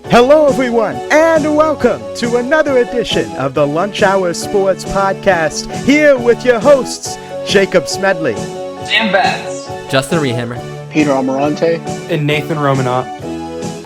Hello, everyone, and welcome to another edition of the Lunch Hour Sports Podcast. Here with your hosts, Jacob Smedley, Sam Betts, Justin Rehammer, Peter Amarante, and Nathan Romanot.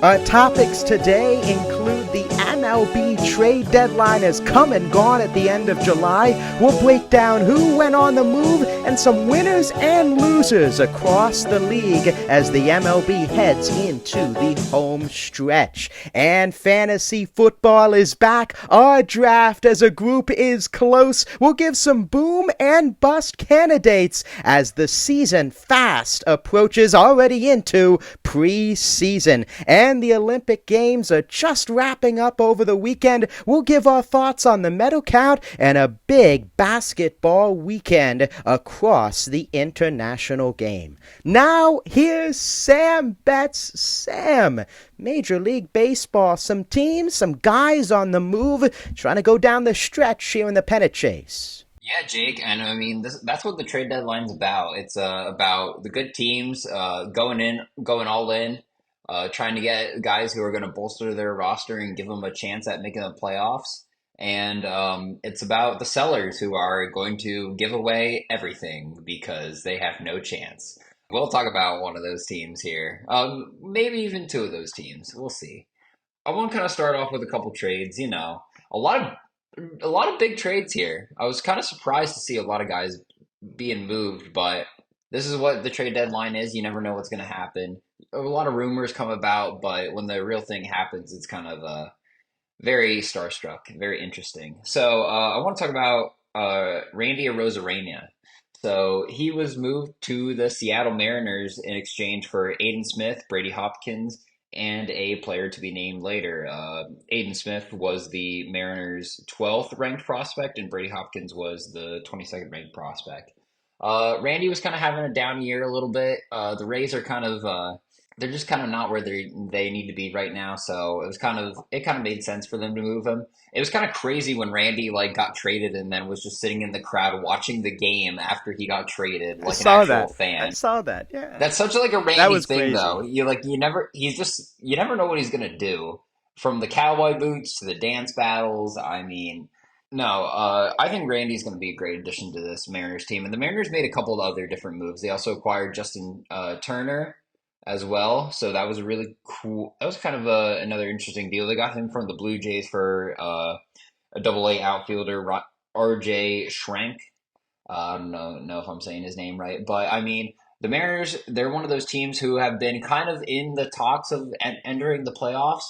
Our topics today include the MLB Trade Deadline has come and gone at the end of July. We'll break down who went on the move and some winners and losers across the league as the MLB heads into the home stretch. And fantasy football is back. Our draft as a group is close. We'll give some boom and bust candidates as the season fast approaches, already into preseason. And the Olympic Games are just wrapping up over the weekend. We'll give our thoughts on the medal count and a big basketball weekend across the international game. Now, here's Sam Betts. Sam, Major League Baseball, some teams, some guys on the move, trying to go down the stretch here in the pennant chase. Yeah, Jake, and I mean that's what the trade deadline's about. It's about the good teams going all in, trying to get guys who are going to bolster their roster and give them a chance at making the playoffs. And it's about the sellers who are going to give away everything because they have no chance. We'll talk about one of those teams here, maybe even two of those teams. We'll see. I want to kind of start off with a couple trades. You know, a lot of big trades here. I was kind of surprised to see a lot of guys being moved, but this is what the trade deadline is. You never know what's going to happen. A lot of rumors come about, but when the real thing happens, it's kind of very starstruck, very interesting. So I want to talk about Randy Arozarena. So he was moved to the Seattle Mariners in exchange for Aiden Smith, Brady Hopkins, and a player to be named later. Aiden Smith was the Mariners' 12th ranked prospect, and Brady Hopkins was the 22nd ranked prospect. Randy was kind of having a down year a little bit. The Rays are kind of they're just kind of not where they need to be right now. So it kind of made sense for them to move him. It was kind of crazy when Randy got traded and then was just sitting in the crowd watching the game after he got traded, like an actual fan. I saw that. Yeah, that's such a Randy thing, crazy. though. You never know what he's gonna do, from the cowboy boots to the dance battles. I mean, no, I think Randy's going to be a great addition to this Mariners team. And the Mariners made a couple of other different moves. They also acquired Justin Turner as well. So that was a really cool, that was kind of another interesting deal. They got him from the Blue Jays for a Double-A outfielder, RJ Schrank. I don't know if I'm saying his name right. But, I mean, the Mariners, they're one of those teams who have been kind of in the talks of entering the playoffs.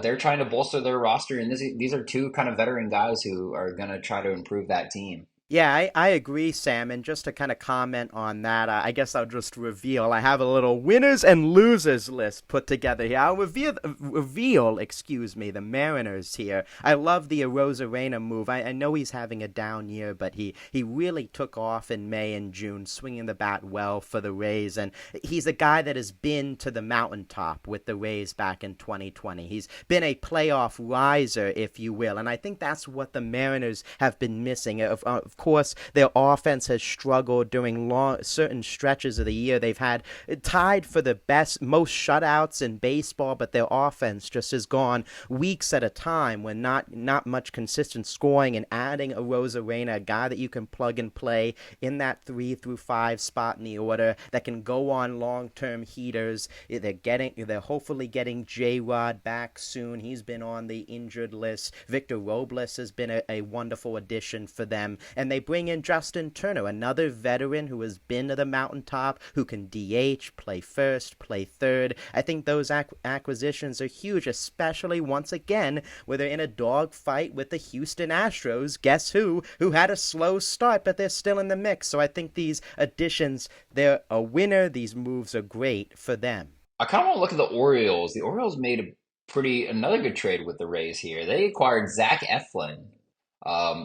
They're trying to bolster their roster, and these are two kind of veteran guys who are going to try to improve that team. Yeah, I agree, Sam. And just to kind of comment on that, I guess I'll just reveal. I have a little winners and losers list put together here. I'll reveal, the Mariners here. I love the Arozarena move. I know he's having a down year, but he really took off in May and June, swinging the bat well for the Rays. And he's a guy that has been to the mountaintop with the Rays back in 2020. He's been a playoff riser, if you will. And I think that's what the Mariners have been missing. Of course, their offense has struggled during certain stretches of the year. They've had tied for the most shutouts in baseball, but their offense just has gone weeks at a time when not much consistent scoring. And adding Arozarena, a guy that you can plug and play in that 3 through 5 spot in the order, that can go on long-term heaters. They're hopefully getting J-Rod back soon. He's been on the injured list. Victor Robles has been a wonderful addition for them. And they bring in Justin Turner, another veteran who has been to the mountaintop, who can DH, play first, play third. I think those acquisitions are huge, especially once again where they're in a dogfight with the Houston Astros. Guess who had a slow start, but they're still in the mix. So I think these additions, they're a winner. These moves are great for them. I kind of want to look at the Orioles. The Orioles made another good trade with the Rays here. They acquired Zach Eflin.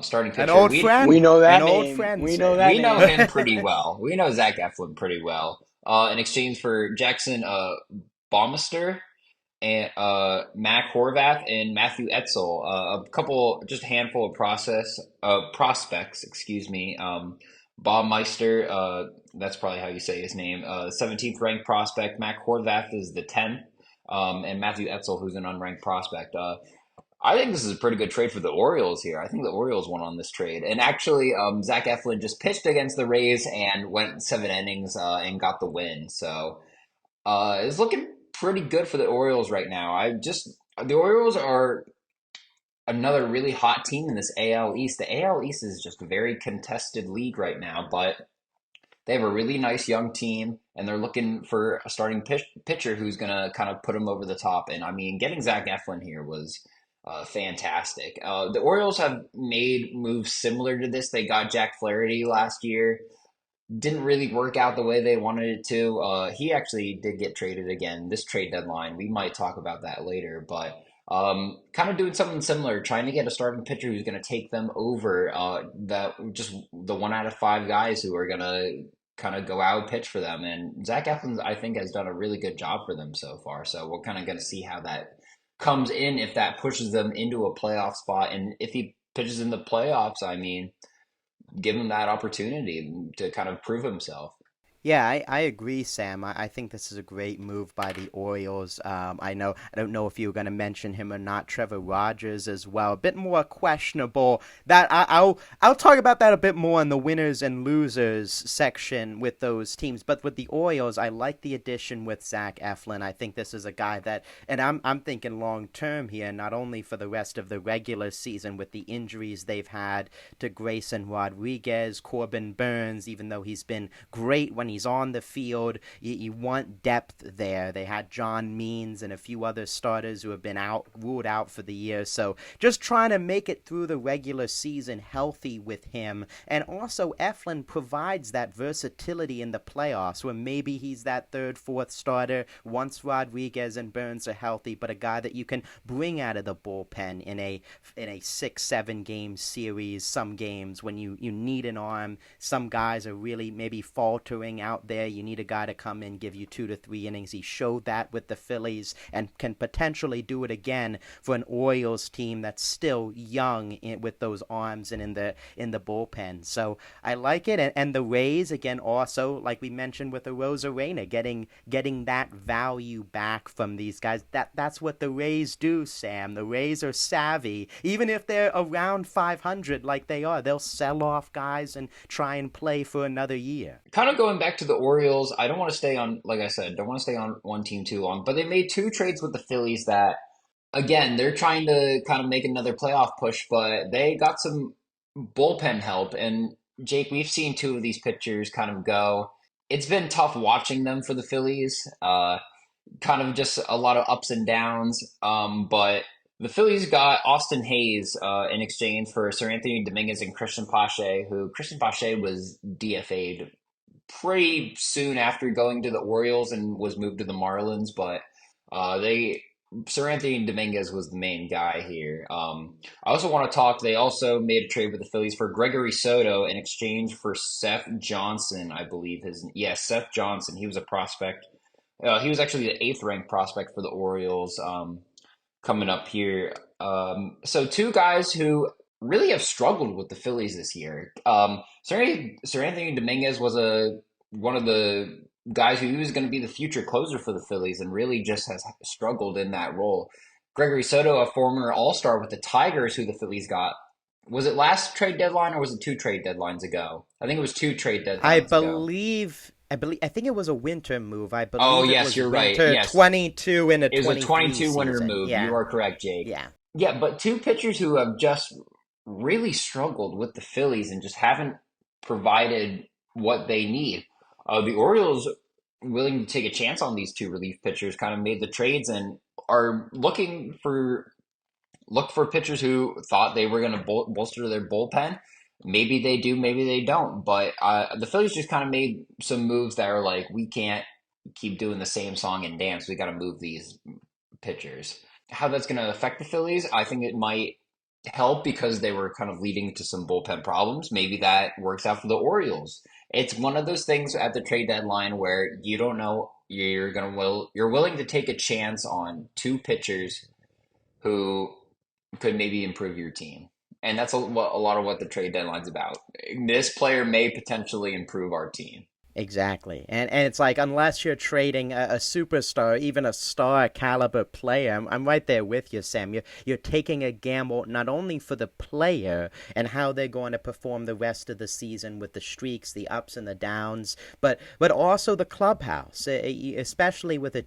Starting pitcher. An old friend. We know that An name. old friend. We know that We know name. him pretty well. We know Zach Eflin pretty well. In exchange for Jackson Baumister and Mac Horvath and Matthew Etzel, just a handful of prospects. Excuse me. Bob Meister, that's probably how you say his name. 17th ranked prospect. Mac Horvath is the 10th. and Matthew Etzel, who's an unranked prospect. I think this is a pretty good trade for the Orioles here. I think the Orioles won on this trade. And actually, Zach Eflin just pitched against the Rays and went 7 innings and got the win. So it's looking pretty good for the Orioles right now. The Orioles are another really hot team in this AL East. The AL East is just a very contested league right now, but they have a really nice young team, and they're looking for a starting pitcher who's going to kind of put them over the top. And I mean, getting Zach Eflin here was fantastic. The Orioles have made moves similar to this. They got Jack Flaherty last year. Didn't really work out the way they wanted it to. He actually did get traded again this trade deadline. We might talk about that later, but kind of doing something similar, trying to get a starting pitcher who's going to take them over that just the 1 out of 5 guys who are going to kind of go out and pitch for them. And Zach Eflin, I think, has done a really good job for them so far. So we're kind of going to see how that comes in if that pushes them into a playoff spot. And if he pitches in the playoffs, I mean, give him that opportunity to kind of prove himself. Yeah, I agree, Sam. I think this is a great move by the Orioles. I don't know if you were going to mention him or not. Trevor Rogers as well, a bit more questionable. I'll talk about that a bit more in the winners and losers section with those teams. But with the Orioles, I like the addition with Zach Eflin. I think this is a guy that, and I'm thinking long term here, not only for the rest of the regular season with the injuries they've had to Grayson Rodriguez, Corbin Burns, even though he's been great when he's on the field. You want depth there. They had John Means and a few other starters who have been ruled out for the year. So just trying to make it through the regular season healthy with him. And also Eflin provides that versatility in the playoffs where maybe he's that third, fourth starter once Rodriguez and Burns are healthy, but a guy that you can bring out of the bullpen in a 6-7 game series. Some games when you need an arm, some guys are really maybe faltering out there. You need a guy to come in, give you 2 to 3 innings. He showed that with the Phillies and can potentially do it again for an Orioles team that's still young with those arms and in the bullpen. So I like it. And the Rays, again, also, like we mentioned with the Rosarena, getting that value back from these guys. That's what the Rays do, Sam. The Rays are savvy. Even if they're around 500 like they are, they'll sell off guys and try and play for another year. Kind of going back to the Orioles, I don't want to stay on, like I said, don't want to stay on one team too long, but they made 2 trades with the Phillies that, again, they're trying to kind of make another playoff push, but they got some bullpen help. And Jake, we've seen 2 of these pitchers kind of go. It's been tough watching them for the Phillies. Kind of just a lot of ups and downs. But the Phillies got Austin Hayes in exchange for Sir Anthony Dominguez and Christian Pache, who Christian Pache was DFA'd pretty soon after going to the Orioles and was moved to the Marlins. But they Sir Anthony Dominguez was the main guy here. I also want to talk. They also made a trade with the Phillies for Gregory Soto in exchange for Seth Johnson, I believe Seth Johnson. He was a prospect. He was actually the 8th ranked prospect for the Orioles coming up here. So 2 guys who really have struggled with the Phillies this year. Sir Anthony Dominguez was one of the guys who he was going to be the future closer for the Phillies and really just has struggled in that role. Gregory Soto, a former All-Star with the Tigers, who the Phillies got. Was it last trade deadline or was it 2 trade deadlines ago? I think it was 2 trade I deadlines ago. believe. I think it was a winter move. I Oh, believe it yes, was you're right. winter Yes. 22 and a It was a 23 22 winter season. move. Yeah, You are correct, Jake. yeah. Yeah, but 2 pitchers who have just really struggled with the Phillies and just haven't provided what they need. The Orioles, willing to take a chance on these 2 relief pitchers, kind of made the trades and are look for pitchers who thought they were going to bolster their bullpen. Maybe they do, maybe they don't. But the Phillies just kind of made some moves that are like, we can't keep doing the same song and dance. We got to move these pitchers. How that's going to affect the Phillies, I think it might help because they were kind of leading to some bullpen problems. Maybe that works out for the Orioles. It's one of those things at the trade deadline where you don't know you're willing to take a chance on 2 pitchers who could maybe improve your team. And that's a lot of what the trade deadline's about. This player may potentially improve our team. Exactly. And it's like unless you're trading a superstar, even a star caliber player, I'm right there with you, Sam. You're taking a gamble not only for the player and how they're going to perform the rest of the season with the streaks, the ups and the downs, but also the clubhouse, especially with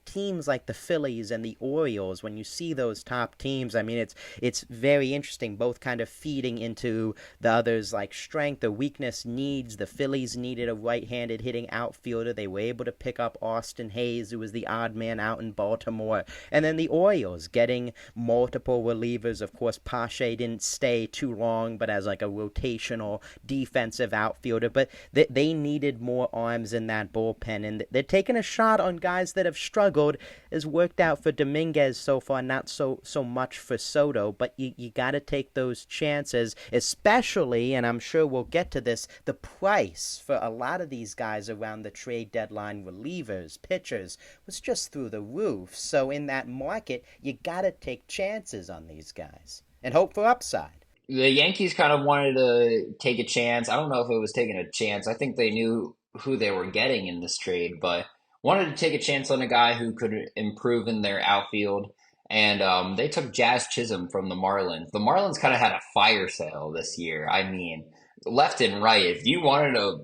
teams like the Phillies and the Orioles. When you see those top teams, I mean, it's very interesting, both kind of feeding into the others like strength or weakness needs. The Phillies needed a right-handed hitting outfielder. They were able to pick up Austin Hayes, who was the odd man out in Baltimore. And then the Orioles getting multiple relievers. Of course, Pache didn't stay too long, but as like a rotational defensive outfielder. But they needed more arms in that bullpen, and they're taking a shot on guys that have struggled. Has worked out for Dominguez so far, not so much for Soto, but you got to take those chances, especially, and I'm sure we'll get to this, the price for a lot of these guys around the trade deadline, relievers, pitchers, was just through the roof. So in that market, you got to take chances on these guys and hope for upside. The Yankees kind of wanted to take a chance. I don't know if it was taking a chance. I think they knew who they were getting in this trade, but wanted to take a chance on a guy who could improve in their outfield. And they took Jazz Chisholm from the Marlins. The Marlins kind of had a fire sale this year. I mean, left and right. If you wanted a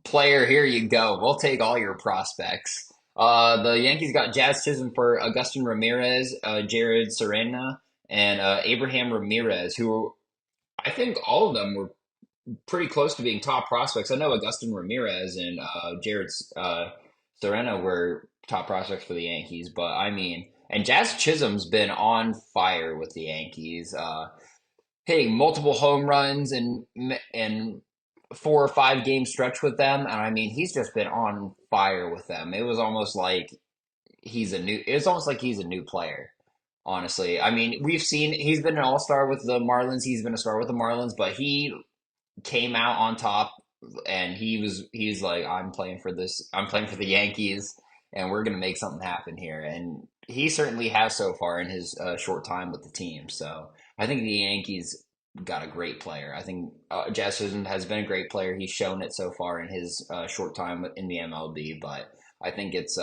player, here you go. We'll take all your prospects. The Yankees got Jazz Chisholm for Agustin Ramirez, Jared Serena, and Abraham Ramirez, who I think all of them were pretty close to being top prospects. I know Agustin Ramirez and Jared Serena were top prospects for the Yankees, but I mean, and Jazz Chisholm's been on fire with the Yankees, hitting multiple home runs and 4 or 5 game stretch with them, and I mean, he's just been on fire with them. It was almost like It's almost like he's a new player. Honestly, I mean, we've seen he's been an all-star with the Marlins. He's been a star with the Marlins, but he came out on top, and he's like, I'm playing for this. I'm playing for the Yankees, and we're gonna make something happen here. And he certainly has so far in his short time with the team. So I think the Yankees got a great player. I think Jazz Chisholm has been a great player. He's shown it so far in his short time in the MLB, but I think it's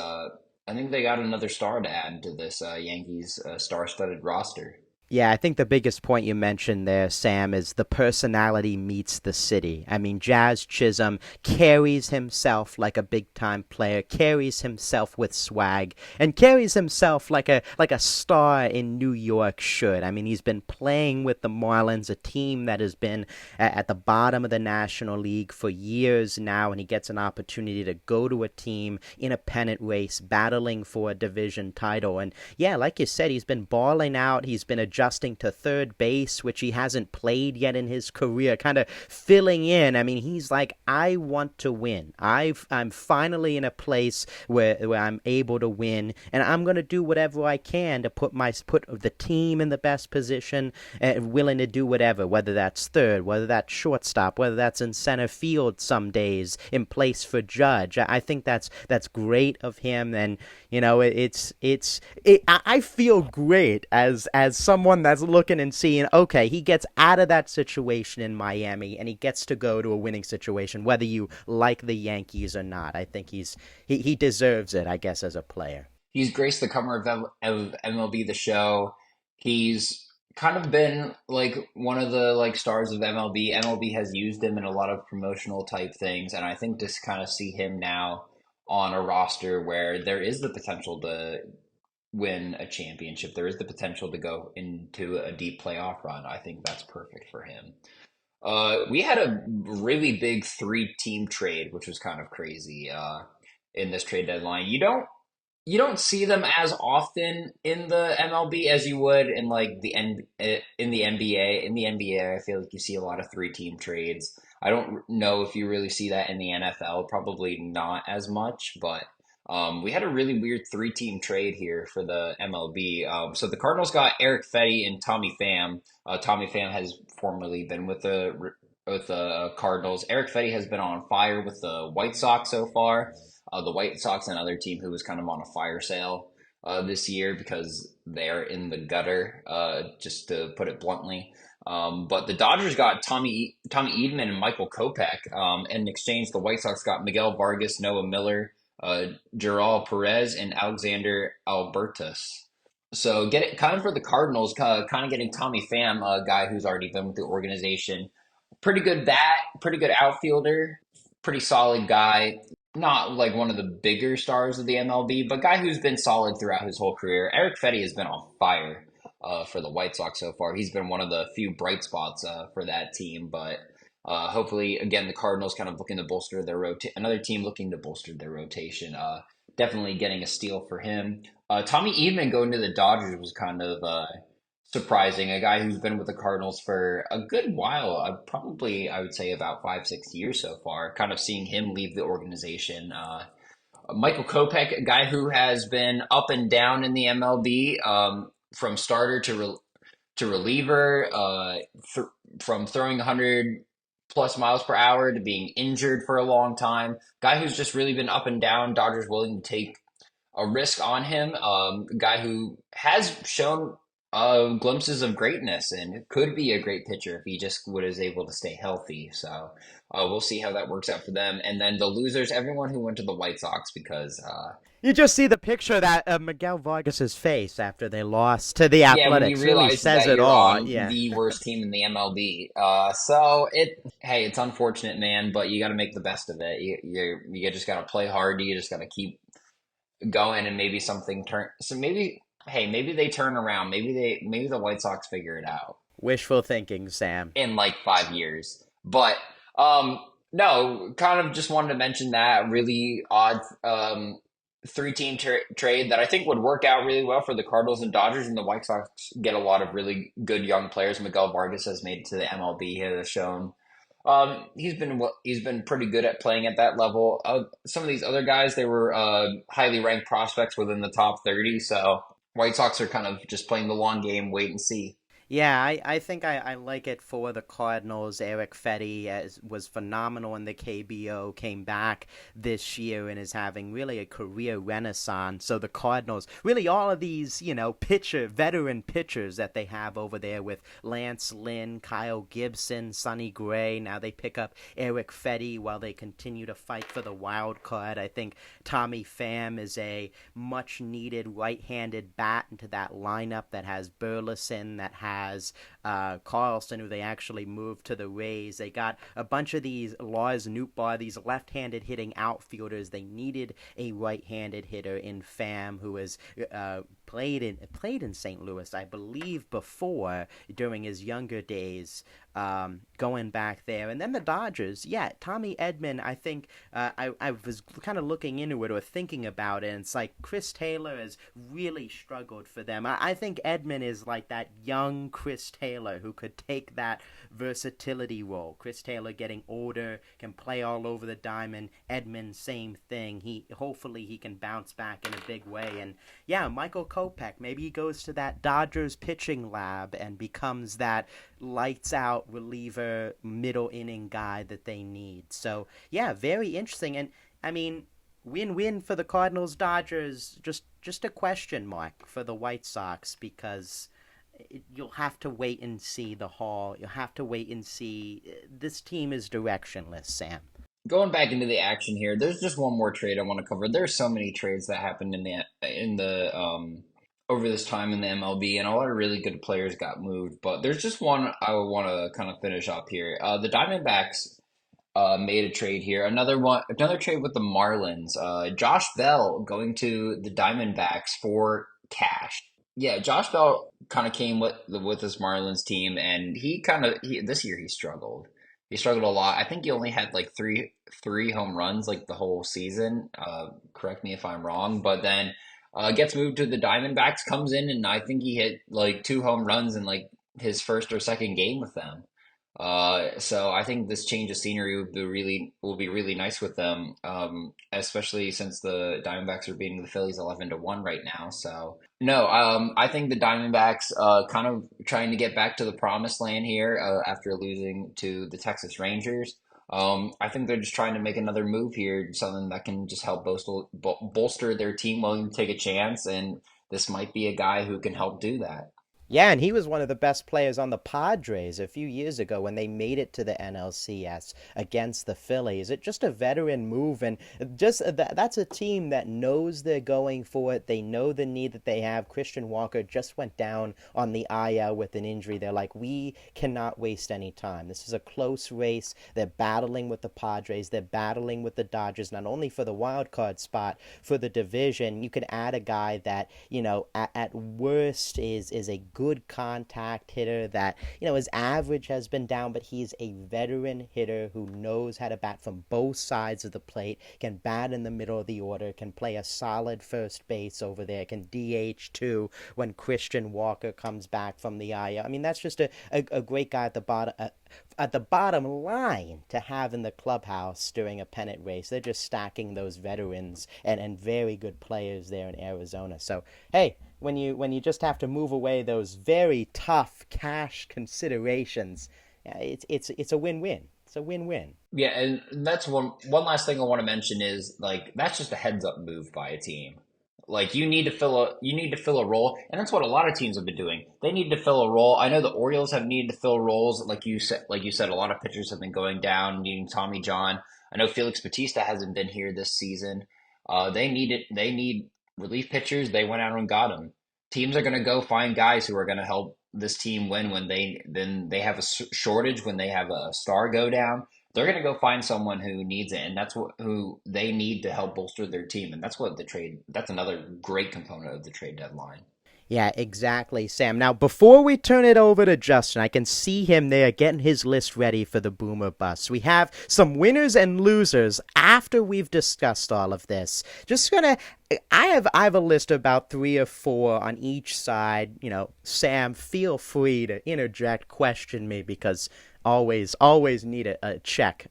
I think they got another star to add to this Yankees star-studded roster. Yeah, I think the biggest point you mentioned there, Sam, is the personality meets the city. I mean, Jazz Chisholm carries himself like a big-time player, carries himself with swag, and carries himself like a star in New York should. I mean, he's been playing with the Marlins, a team that has been at the bottom of the National League for years now, and he gets an opportunity to go to a team in a pennant race, battling for a division title. And yeah, like you said, he's been balling out. He's been adjusting to third base, which he hasn't played yet in his career, kind of filling in. I mean, he's like, I want to win. I'm finally in a place where I'm able to win, and I'm going to do whatever I can to put the team in the best position, and willing to do whatever, whether that's third, whether that's shortstop, whether that's in center field some days, in place for Judge. I think that's great of him, and you know, I feel great as someone that's looking and seeing, okay, he gets out of that situation in Miami and he gets to go to a winning situation, whether you like the Yankees or not. I think he deserves it, I guess, as a player. He's graced the cover of MLB The Show. He's kind of been like one of the like stars of MLB. MLB has used him in a lot of promotional type things, and I think to kind of see him now on a roster where there is the potential to win a championship, there is the potential to go into a deep playoff run. I think that's perfect for him. We had a really big 3-team trade, which was kind of crazy in this trade deadline. You don't see them as often in the MLB as you would in like in the NBA. In the NBA, I feel like you see a lot of 3-team trades. I don't know if you really see that in the NFL. Probably not as much, but we had a really weird 3-team trade here for the MLB. So the Cardinals got Eric Fetty and Tommy Pham. Tommy Pham has formerly been with the Cardinals. Eric Fetty has been on fire with the White Sox so far. The White Sox, another team who was kind of on a fire sale this year because they're in the gutter, just to put it bluntly. But the Dodgers got Tommy Edman and Michael Kopech. In exchange, the White Sox got Miguel Vargas, Noah Miller, Joral Perez, and Alexander Albertus. So get it kind of for the Cardinals, kind of getting Tommy Pham, a guy who's already been with the organization. Pretty good bat, pretty good outfielder, pretty solid guy. Not like one of the bigger stars of the MLB, but guy who's been solid throughout his whole career. Eric Fetty has been on fire for the White Sox so far. He's been one of the few bright spots for that team, but hopefully, again, the Cardinals kind of looking to bolster their another team looking to bolster their rotation. Definitely getting a steal for him. Tommy Edman going to the Dodgers was kind of surprising. A guy who's been with the Cardinals for a good while, probably I would say about 5 6 years so far. Kind of seeing him leave the organization. Michael Kopech, a guy who has been up and down in the MLB, from starter to reliever, from throwing 100 plus miles per hour to being injured for a long time. Guy who's just really been up and down. Dodgers willing to take a risk on him. A guy who has shown glimpses of greatness and could be a great pitcher if he just was able to stay healthy. So we'll see how that works out for them. And then the losers, everyone who went to the White Sox because You just see the picture of that Miguel Vargas's face after they lost to the yeah, when you Athletics. Really realize says that it you're all. on Yeah. the worst team in the MLB, so hey, it's unfortunate, man, but you got to make the best of it. You just got to play hard. You just got to keep going, and maybe something turn. So maybe, hey, maybe they turn around. Maybe the White Sox figure it out Wishful thinking, Sam. in like 5 years. But um, no, kind of just wanted to mention that really odd three-team trade that I think would work out really well for the Cardinals and Dodgers, and the White Sox get a lot of really good young players. Miguel Vargas has made it to the MLB. He has shown he's been pretty good at playing at that level. Some of these other guys, they were highly ranked prospects within the top 30. So White Sox are kind of just playing the long game, wait and see. Yeah, I think I like it for the Cardinals. Eric Fetty was phenomenal in the KBO, came back this year and is having really a career renaissance. So the Cardinals, really all of these, veteran pitchers that they have over there with Lance Lynn, Kyle Gibson, Sonny Gray. Now they pick up Eric Fetty while they continue to fight for the wild card. I think Tommy Pham is a much needed right-handed bat into that lineup that has Burleson, that has Carlson, who they actually moved to the Rays. They got a bunch of these Lars Nootbaar, these left-handed hitting outfielders. They needed a right-handed hitter in Pham, who has played in St. Louis, I believe, before during his younger days. Going back there. And then the Dodgers, yeah, Tommy Edman, I think I was kind of looking into it or thinking about it, and it's like Chris Taylor has really struggled for them. I think Edman is like that young Chris Taylor who could take that versatility role. Chris Taylor getting older, can play all over the diamond. Edman, same thing. Hopefully he can bounce back in a big way. And yeah, Michael Kopech, maybe he goes to that Dodgers pitching lab and becomes that lights out reliever middle inning guy that they need. So yeah, very interesting. And I mean, win-win for the Cardinals Dodgers. Just a question mark for the White Sox, because you'll have to wait and see the haul. You'll have to wait and see. This team is directionless, Sam. Going back into the action here, there's just one more trade I want to cover. There's so many trades that happened in the over this time in the MLB, and a lot of really good players got moved. But there's just one I would want to kind of finish up here. The Diamondbacks made a trade here. Another trade with the Marlins. Josh Bell going to the Diamondbacks for cash. Yeah, Josh Bell kind of came with this Marlins team, and this year he struggled. He struggled a lot. I think he only had like three home runs like the whole season. Correct me if I'm wrong, but then gets moved to the Diamondbacks, comes in, and I think he hit like two home runs in like his first or second game with them. So I think this change of scenery will be really nice with them, especially since the Diamondbacks are beating the Phillies 11-1 right now. So no, I think the Diamondbacks kind of trying to get back to the promised land here after losing to the Texas Rangers. I think they're just trying to make another move here, something that can just help bolster their team, willing to take a chance, and this might be a guy who can help do that. Yeah, and he was one of the best players on the Padres a few years ago when they made it to the NLCS against the Phillies. It's just a veteran move, and just that's a team that knows they're going for it. They know the need that they have. Christian Walker just went down on the IL with an injury. They're like, we cannot waste any time. This is a close race. They're battling with the Padres. They're battling with the Dodgers, not only for the wild card spot, for the division. You could add a guy that, at worst is a good contact hitter that, his average has been down, but he's a veteran hitter who knows how to bat from both sides of the plate, can bat in the middle of the order, can play a solid first base over there, can DH too when Christian Walker comes back from the IL. I mean, that's just a great guy at the bottom line to have in the clubhouse during a pennant race. They're just stacking those veterans and very good players there in Arizona. So hey, when you just have to move away those very tough cash considerations, it's a win-win. It's a win-win. Yeah, and that's one last thing I want to mention is like that's just a heads up move by a team. Like you need to fill a role, and that's what a lot of teams have been doing. They need to fill a role. I know the Orioles have needed to fill roles, like you said, a lot of pitchers have been going down, needing Tommy John. I know Felix Batista hasn't been here this season. They need relief pitchers. They went out and got them. Teams are going to go find guys who are going to help this team win when they have a shortage, when they have a star go down. They're going to go find someone who needs it, and that's who they need to help bolster their team, and that's another great component of the trade deadline. Yeah, exactly, Sam. Now, before we turn it over to Justin, I can see him there getting his list ready for the boomer bust. We have some winners and losers after we've discussed all of this. I have a list of about three or four on each side. Sam, feel free to interject, question me, because always need a check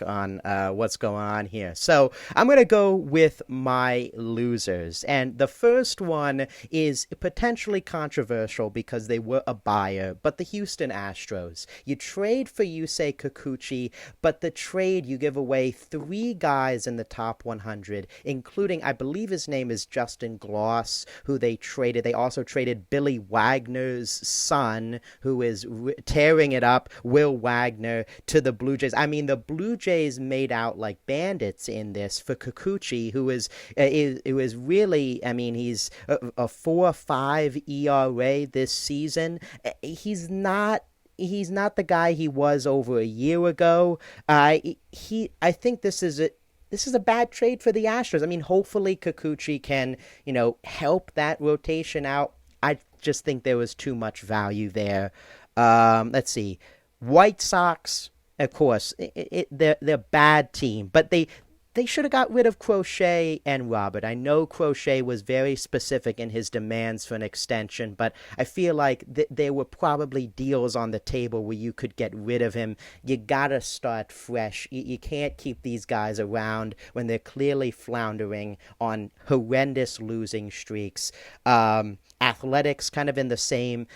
on what's going on here. So I'm gonna go with my losers, and the first one is potentially controversial because they were a buyer, but the Houston Astros. You trade for Yusei Kikuchi, but the trade you give away three guys in the top 100, including, I believe his name is Justin Gloss, who they traded. They also traded Billy Wagner's son, who is tearing it up. Will Wagner to the Blue Jays. I mean, the Blue Jays made out like bandits in this for Kikuchi, who is really. I mean, he's a 4.5 ERA this season. He's not the guy he was over a year ago. I think this is a bad trade for the Astros. I mean, hopefully Kikuchi can, help that rotation out. I just think there was too much value there. Let's see. White Sox, of course, they're a bad team, but they should have got rid of Crochet and Robert. I know Crochet was very specific in his demands for an extension, but I feel like there were probably deals on the table where you could get rid of him. You gotta start fresh. You can't keep these guys around when they're clearly floundering on horrendous losing streaks. Athletics kind of in the same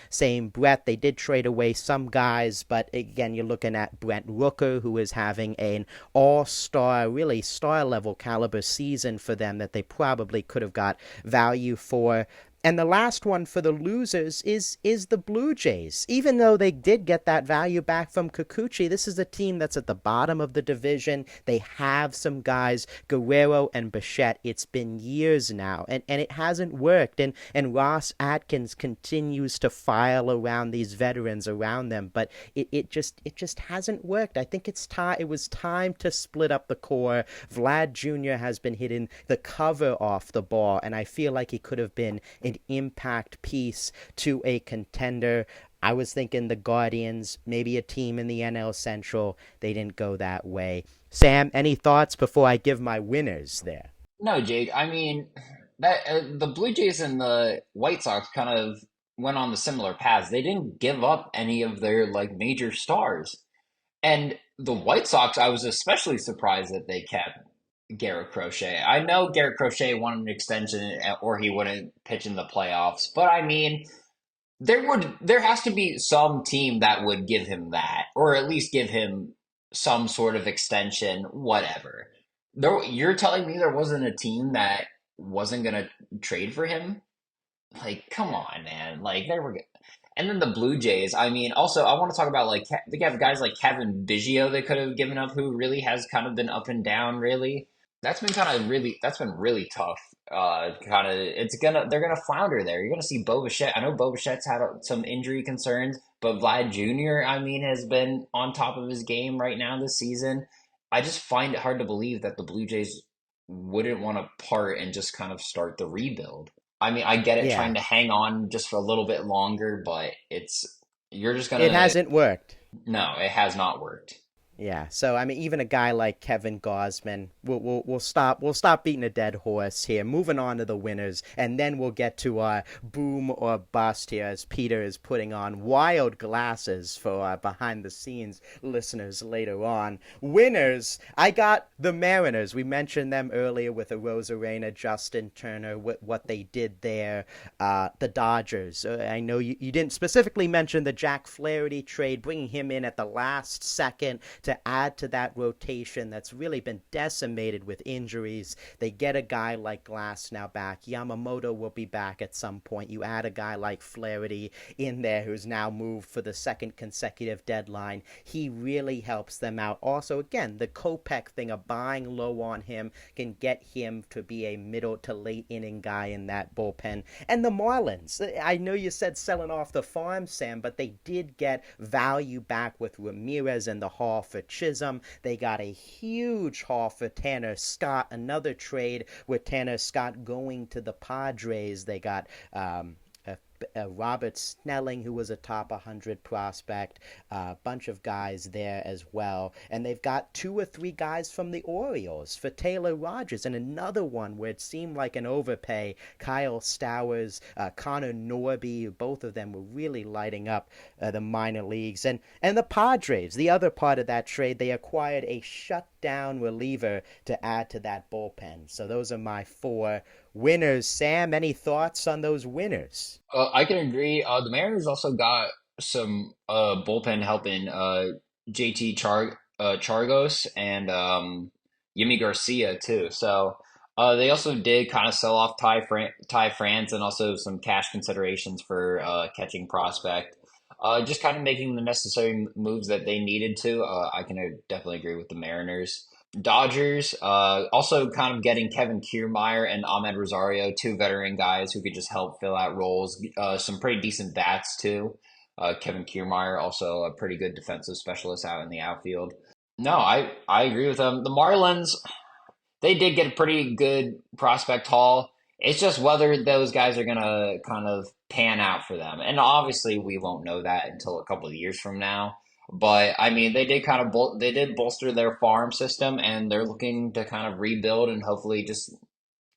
breath. They did trade away some guys, but again, you're looking at Brent Rooker, who is having an all-star, really star-level caliber season for them that they probably could have got value for. And the last one for the losers is the Blue Jays. Even though they did get that value back from Kikuchi, this is a team that's at the bottom of the division. They have some guys, Guerrero and Bichette. It's been years now, and it hasn't worked. And Ross Atkins continues to file around these veterans around them, but it just hasn't worked. I think it was time to split up the core. Vlad Jr. has been hitting the cover off the ball, and I feel like he could have been an impact piece to a contender. I was thinking the Guardians, maybe a team in the NL Central. They didn't go that way. Sam, any thoughts before I give my winners there? No, Jake. I mean, that the Blue Jays and the White Sox kind of went on the similar paths. They didn't give up any of their like major stars. And the White Sox, I was especially surprised that they kept Garrett Crochet. I know Garrett Crochet wanted an extension or he wouldn't pitch in the playoffs, but I mean, there has to be some team that would give him that or at least give him some sort of extension, whatever. You're telling me there wasn't a team that wasn't going to trade for him? Like, come on, man. Like, they were. And then the Blue Jays. I mean, also, I want to talk about like they have guys like Kevin Biggio they could have given up, who really has kind of been up and down. Really, that's been really tough. Kind of, they're gonna flounder there. You're gonna see Bo Bichette. I know Bo Bichette's had some injury concerns, but Vlad Jr. I mean, has been on top of his game right now this season. I just find it hard to believe that the Blue Jays wouldn't want to part and just kind of start the rebuild. I mean, I get it Yeah, trying to hang on just for a little bit longer, but you're just it gonna, hasn't worked. no, it has not worked. Yeah, so I mean, even a guy like Kevin Gosman, we'll stop beating a dead horse here. Moving on to the winners, and then we'll get to boom or bust here, as Peter is putting on wild glasses for behind the scenes listeners later on. Winners, I got the Mariners. We mentioned them earlier with Arozarena, Justin Turner, what they did there. The Dodgers. I know you didn't specifically mention the Jack Flaherty trade, bringing him in at the last second to add to that rotation that's really been decimated with injuries. They get a guy like Glass now back. Yamamoto will be back at some point. You add a guy like Flaherty in there who's now moved for the second consecutive deadline. He really helps them out. Also, again, the Kopech thing of buying low on him can get him to be a middle to late inning guy in that bullpen. And the Marlins, I know you said selling off the farm, Sam, but they did get value back with Ramirez in the Hall for Chisholm. They got a huge haul for Tanner Scott, another trade with Tanner Scott going to the Padres. They got Robert Snelling, who was a top 100 prospect, a bunch of guys there as well. And they've got 2 or 3 guys from the Orioles for Taylor Rogers, and another one where it seemed like an overpay, Kyle Stowers, Connor Norby. Both of them were really lighting up the minor leagues. And the Padres, the other part of that trade, they acquired a shutdown reliever to add to that bullpen. So those are my 4 winners. Sam, any thoughts on those winners? I can agree. The Mariners also got some bullpen help in JT Chargos and Yimi Garcia too. So they also did kind of sell off Ty France and also some cash considerations for catching prospect. Just kind of making the necessary moves that they needed to. I can definitely agree with the Mariners. Dodgers, also kind of getting Kevin Kiermaier and Ahmed Rosario, 2 veteran guys who could just help fill out roles. Some pretty decent bats too. Kevin Kiermaier, also a pretty good defensive specialist out in the outfield. No, I agree with them. The Marlins, they did get a pretty good prospect haul. It's just whether those guys are gonna kind of pan out for them, and obviously we won't know that until a couple of years from now. But I mean, they did kind of they did bolster their farm system, and they're looking to kind of rebuild and hopefully just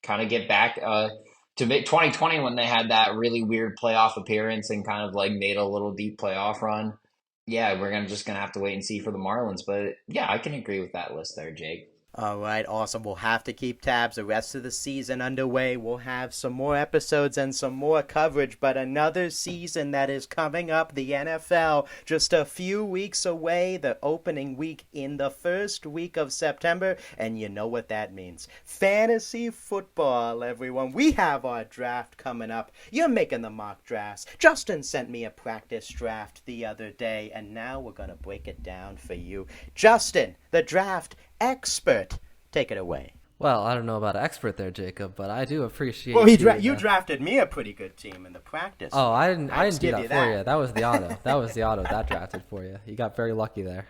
kind of get back to 2020 when they had that really weird playoff appearance and kind of like made a little deep playoff run. Yeah, we're gonna have to wait and see for the Marlins, but yeah, I can agree with that list there, Jake. All right, awesome. We'll have to keep tabs. The rest of the season underway. We'll have some more episodes and some more coverage, but another season that is coming up, the NFL, just a few weeks away, the opening week in the first week of September, and you know what that means. Fantasy football, everyone. We have our draft coming up. You're making the mock drafts. Justin sent me a practice draft the other day, and now we're going to break it down for you. Justin, the draft expert. Take it away. Well, I don't know about expert there, Jacob, but I do appreciate. Well, you drafted me a pretty good team in the practice. Oh, I didn't do give that you for that. you. That was the auto. That was the auto that drafted for you. You got very lucky there.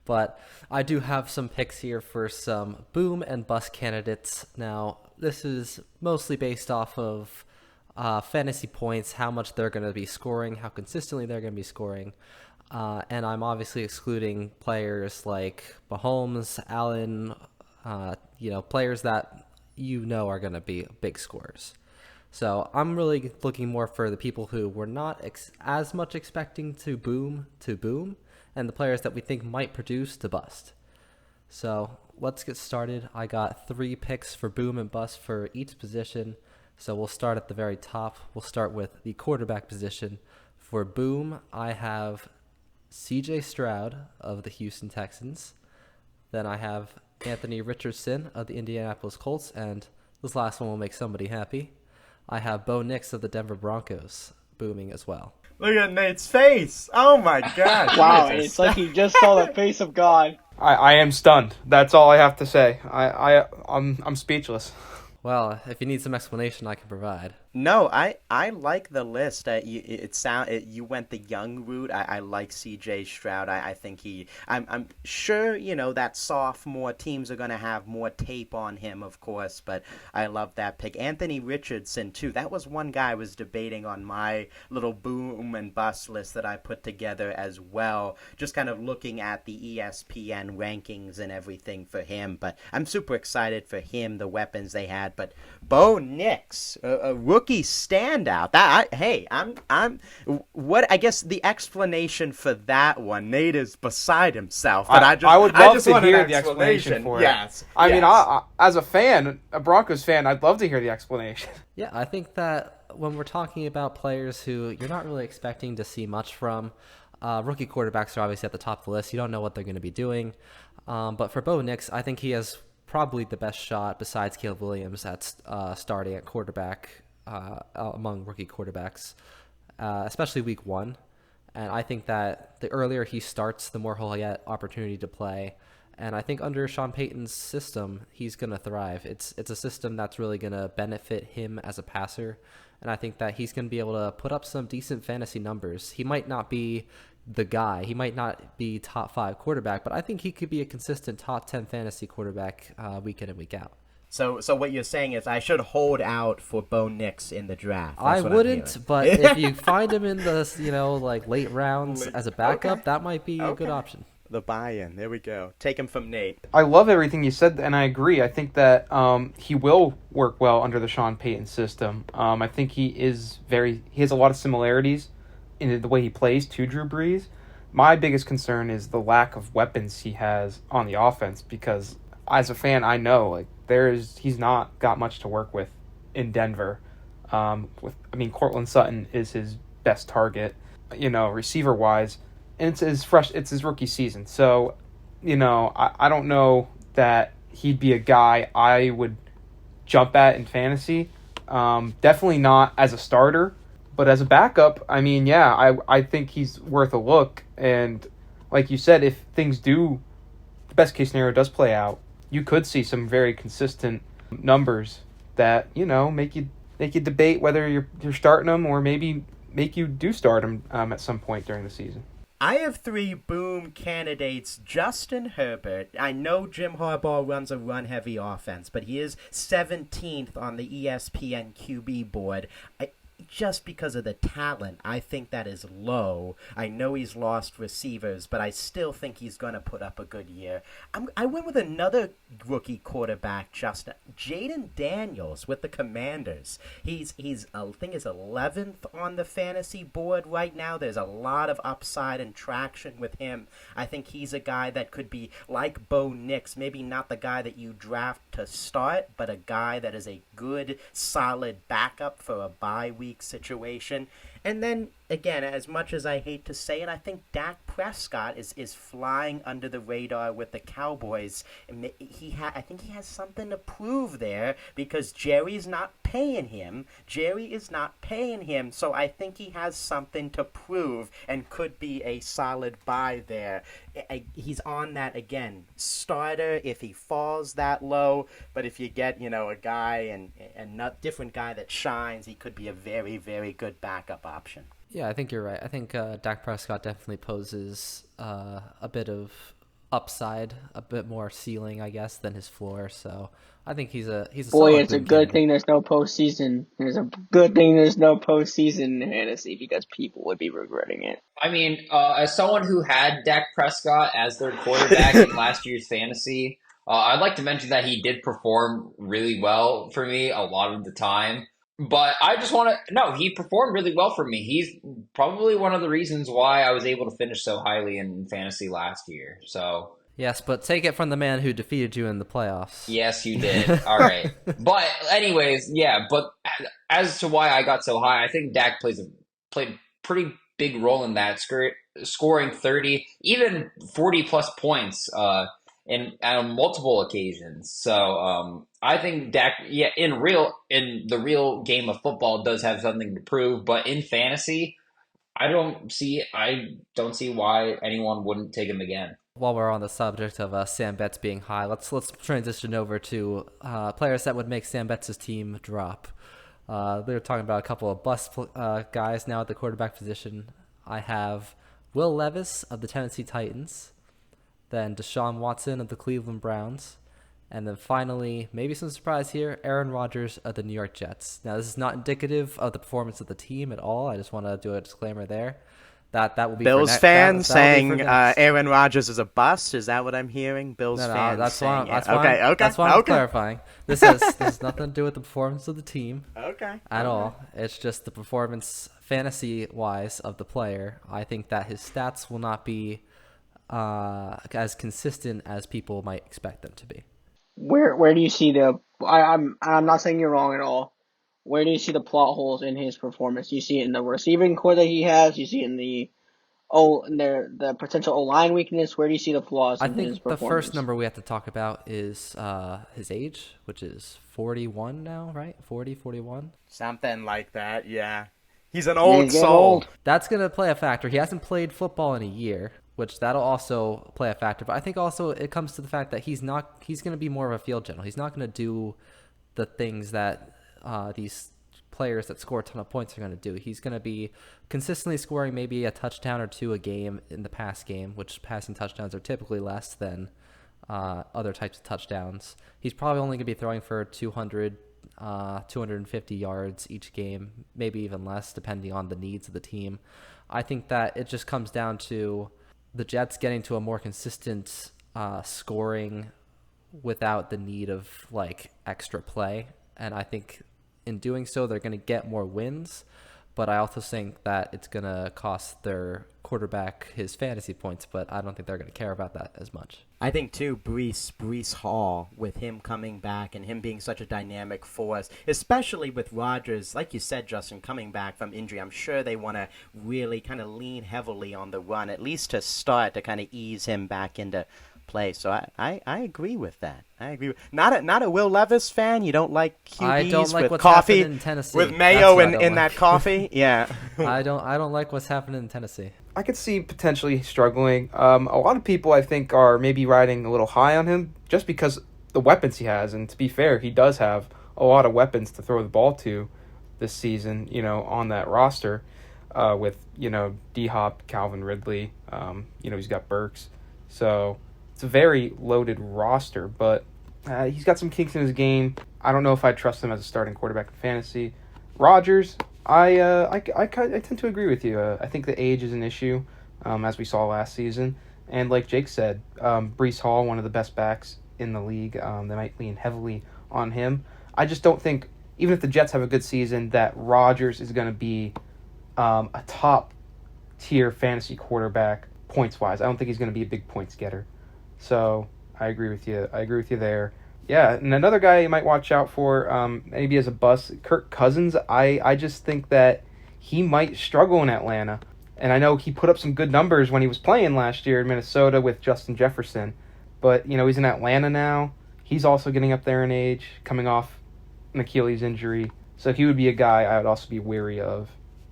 But I do have some picks here for some boom and bust candidates. Now, this is mostly based off of fantasy points, how much they're going to be scoring, how consistently they're going to be scoring. And I'm obviously excluding players like Mahomes, Allen, players that are going to be big scorers. So I'm really looking more for the people who were not as much expecting to boom, and the players that we think might produce to bust. So let's get started. I got 3 picks for boom and bust for each position. So we'll start at the very top. We'll start with the quarterback position. For boom, I have C.J. Stroud of the Houston Texans. Then I have Anthony Richardson of the Indianapolis Colts, and this last one will make somebody happy. I have Bo Nix of the Denver Broncos booming as well. Look at Nate's face. Oh my gosh. Wow, he and is it's like he just saw the face of God. I am stunned. That's all I have to say. I'm speechless. Well, if you need some explanation, I can provide. No, I like the list. You went the young route. I like C.J. Stroud. I think I'm sure that sophomore teams are gonna have more tape on him, of course. But I love that pick. Anthony Richardson too. That was one guy I was debating on my little boom and bust list that I put together as well. Just kind of looking at the ESPN rankings and everything for him. But I'm super excited for him. The weapons they had. But Bo Nix, a rookie standout. I'm what I guess the explanation for that one. Nate is beside himself, but I would love to want hear an the explanation for it. Yes, I mean, yes. as a fan, a Broncos fan, I'd love to hear the explanation. Yeah, I think that when we're talking about players who you're not really expecting to see much from, rookie quarterbacks are obviously at the top of the list. You don't know what they're going to be doing. But for Bo Nix, I think he has probably the best shot besides Caleb Williams at starting at quarterback among rookie quarterbacks, especially week one. And I think that the earlier he starts, the more he'll get opportunity to play. And I think under Sean Payton's system, he's going to thrive. It's a system that's really going to benefit him as a passer. And I think that he's going to be able to put up some decent fantasy numbers. He might not be the guy. He might not be top 5 quarterback, but I think he could be a consistent top 10 fantasy quarterback week in and week out. So what you're saying is I should hold out for Bo Nix in the draft. I That's what I'm wouldn't, hearing. but if you find him in the like late rounds as a backup, that might be a good option. The buy-in. There we go. Take him from Nate. I love everything you said, and I agree. I think that he will work well under the Sean Payton system. I think he has a lot of similarities in the way he plays to Drew Brees. My biggest concern is the lack of weapons he has on the offense, because as a fan, I know he's not got much to work with in Denver. Cortland Sutton is his best target, receiver wise, and it's his rookie season. So, I don't know that he'd be a guy I would jump at in fantasy. Definitely not as a starter, but as a backup, I think he's worth a look. And like you said, if the best case scenario does play out, you could see some very consistent numbers that make you debate whether you're starting them, or maybe make you do start them at some point during the season. I have 3 boom candidates. Justin Herbert. I know Jim Harbaugh runs a run-heavy offense, but he is 17th on the ESPN QB board. Just because of the talent, I think that is low. I know he's lost receivers, but I still think he's going to put up a good year. I went with another rookie quarterback, Jaden Daniels with the Commanders. He's I think he's 11th on the fantasy board right now. There's a lot of upside and traction with him. I think he's a guy that could be like Bo Nix, maybe not the guy that you draft to start, but a guy that is a good, solid backup for a bye week situation. And then again, as much as I hate to say it, I think Dak Prescott is flying under the radar with the Cowboys. I think he has something to prove there, because Jerry's not paying him. Jerry is not paying him, so I think he has something to prove and could be a solid buy there. He's on that, again, starter if he falls that low, but if you get, a guy and not different guy that shines, he could be a very, very good backup option. Yeah, I think you're right. I think Dak Prescott definitely poses a bit of upside, a bit more ceiling, I guess, than his floor. So I think he's a Boy, solid it's a boom good candidate. thing there's no postseason. There's a good thing there's no postseason in fantasy, because people would be regretting it. I mean, as someone who had Dak Prescott as their quarterback in last year's fantasy, I'd like to mention that he did perform really well for me a lot of the time. But I just want to no, he performed really well for me. He's probably one of the reasons why I was able to finish so highly in fantasy last year. So Yes, but take it from the man who defeated you in the playoffs. yes, you did. All right. But anyways, yeah. But as to why I got so high, I think Dak played pretty big role in that, scoring 30, even 40 plus points in on multiple occasions. So I think Dak, yeah, in the real game of football, does have something to prove. But in fantasy, I don't see why anyone wouldn't take him again. While we're on the subject of Sam Betts being high, let's transition over to players that would make Sam Betts' team drop. They're talking about a couple of bust guys now at the quarterback position. I have Will Levis of the Tennessee Titans, then Deshaun Watson of the Cleveland Browns, and then finally, maybe some surprise here, Aaron Rodgers of the New York Jets. Now, this is not indicative of the performance of the team at all. I just want to do a disclaimer there. That will be Bills for fans that'll be for saying next. Aaron Rodgers is a bust. Is that what I'm hearing? Bills No, fans that's saying why. it. That's why I'm clarifying. This has nothing to do with the performance of the team at all. It's just the performance, fantasy-wise, of the player. I think that his stats will not be as consistent as people might expect them to be. Where do you see the? I'm not saying you're wrong at all. Where do you see the plot holes in his performance? You see it in the receiving core that he has. You see it in the potential O-line weakness. Where do you see the flaws I in his think the performance? first number we have to talk about is his age, which is 41 now, right? 40, 41. Something like that, yeah. He's an Yeah, old he's getting soul. old. That's going to play a factor. He hasn't played football in a year, which that'll also play a factor. But I think also it comes to the fact that he's going to be more of a field general. He's not going to do the things that these players that score a ton of points are going to do. He's going to be consistently scoring maybe a touchdown or two a game in the pass game, which passing touchdowns are typically less than other types of touchdowns. He's probably only going to be throwing for 200, 250 yards each game, maybe even less, depending on the needs of the team. I think that it just comes down to the Jets getting to a more consistent scoring without the need of like extra play. And I think in doing so, they're going to get more wins. But I also think that it's going to cost their quarterback his fantasy points, but I don't think they're going to care about that as much. I think, too, Breece Hall, with him coming back and him being such a dynamic force, especially with Rodgers, like you said, Justin, coming back from injury, I'm sure they want to really kind of lean heavily on the run, at least to start to kind of ease him back into play. So I agree with that. I agree. Not a Will Levis fan. You don't like QBs I don't like with what's coffee happening in Tennessee. with That's mayo what I in don't in like. that coffee. Yeah. I don't like what's happening in Tennessee. I could see potentially struggling. A lot of people, I think, are maybe riding a little high on him just because the weapons he has. And to be fair, he does have a lot of weapons to throw the ball to this season, on that roster with, D-Hop, Calvin Ridley. He's got Burks. So it's a very loaded roster, but he's got some kinks in his game. I don't know if I'd trust him as a starting quarterback in fantasy. Rodgers, I tend to agree with you. I think the age is an issue, as we saw last season. And like Jake said, Breece Hall, one of the best backs in the league, they might lean heavily on him. I just don't think, even if the Jets have a good season, that Rodgers is going to be a top-tier fantasy quarterback points-wise. I don't think he's going to be a big points getter. So I agree with you. There. Yeah, and another guy you might watch out for, maybe as a bust, Kirk Cousins. I just think that he might struggle in Atlanta. And I know he put up some good numbers when he was playing last year in Minnesota with Justin Jefferson. But, he's in Atlanta now. He's also getting up there in age, coming off an Achilles injury. So he would be a guy I would also be wary of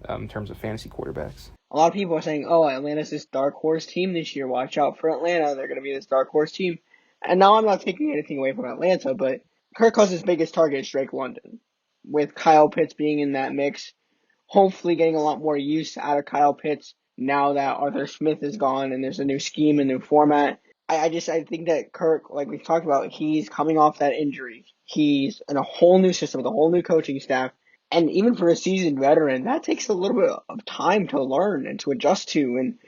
in terms of fantasy quarterbacks. A lot of people are saying, oh, Atlanta's this dark horse team this year. Watch out for Atlanta. They're going to be this dark horse team. And now I'm not taking anything away from Atlanta, but Kirk Cousins' biggest target is Drake London. With Kyle Pitts being in that mix, hopefully getting a lot more use out of Kyle Pitts now that Arthur Smith is gone and there's a new scheme and new format. I think that Kirk, like we've talked about, he's coming off that injury. He's in a whole new system with a whole new coaching staff. And even for a seasoned veteran, that takes a little bit of time to learn and to adjust to. And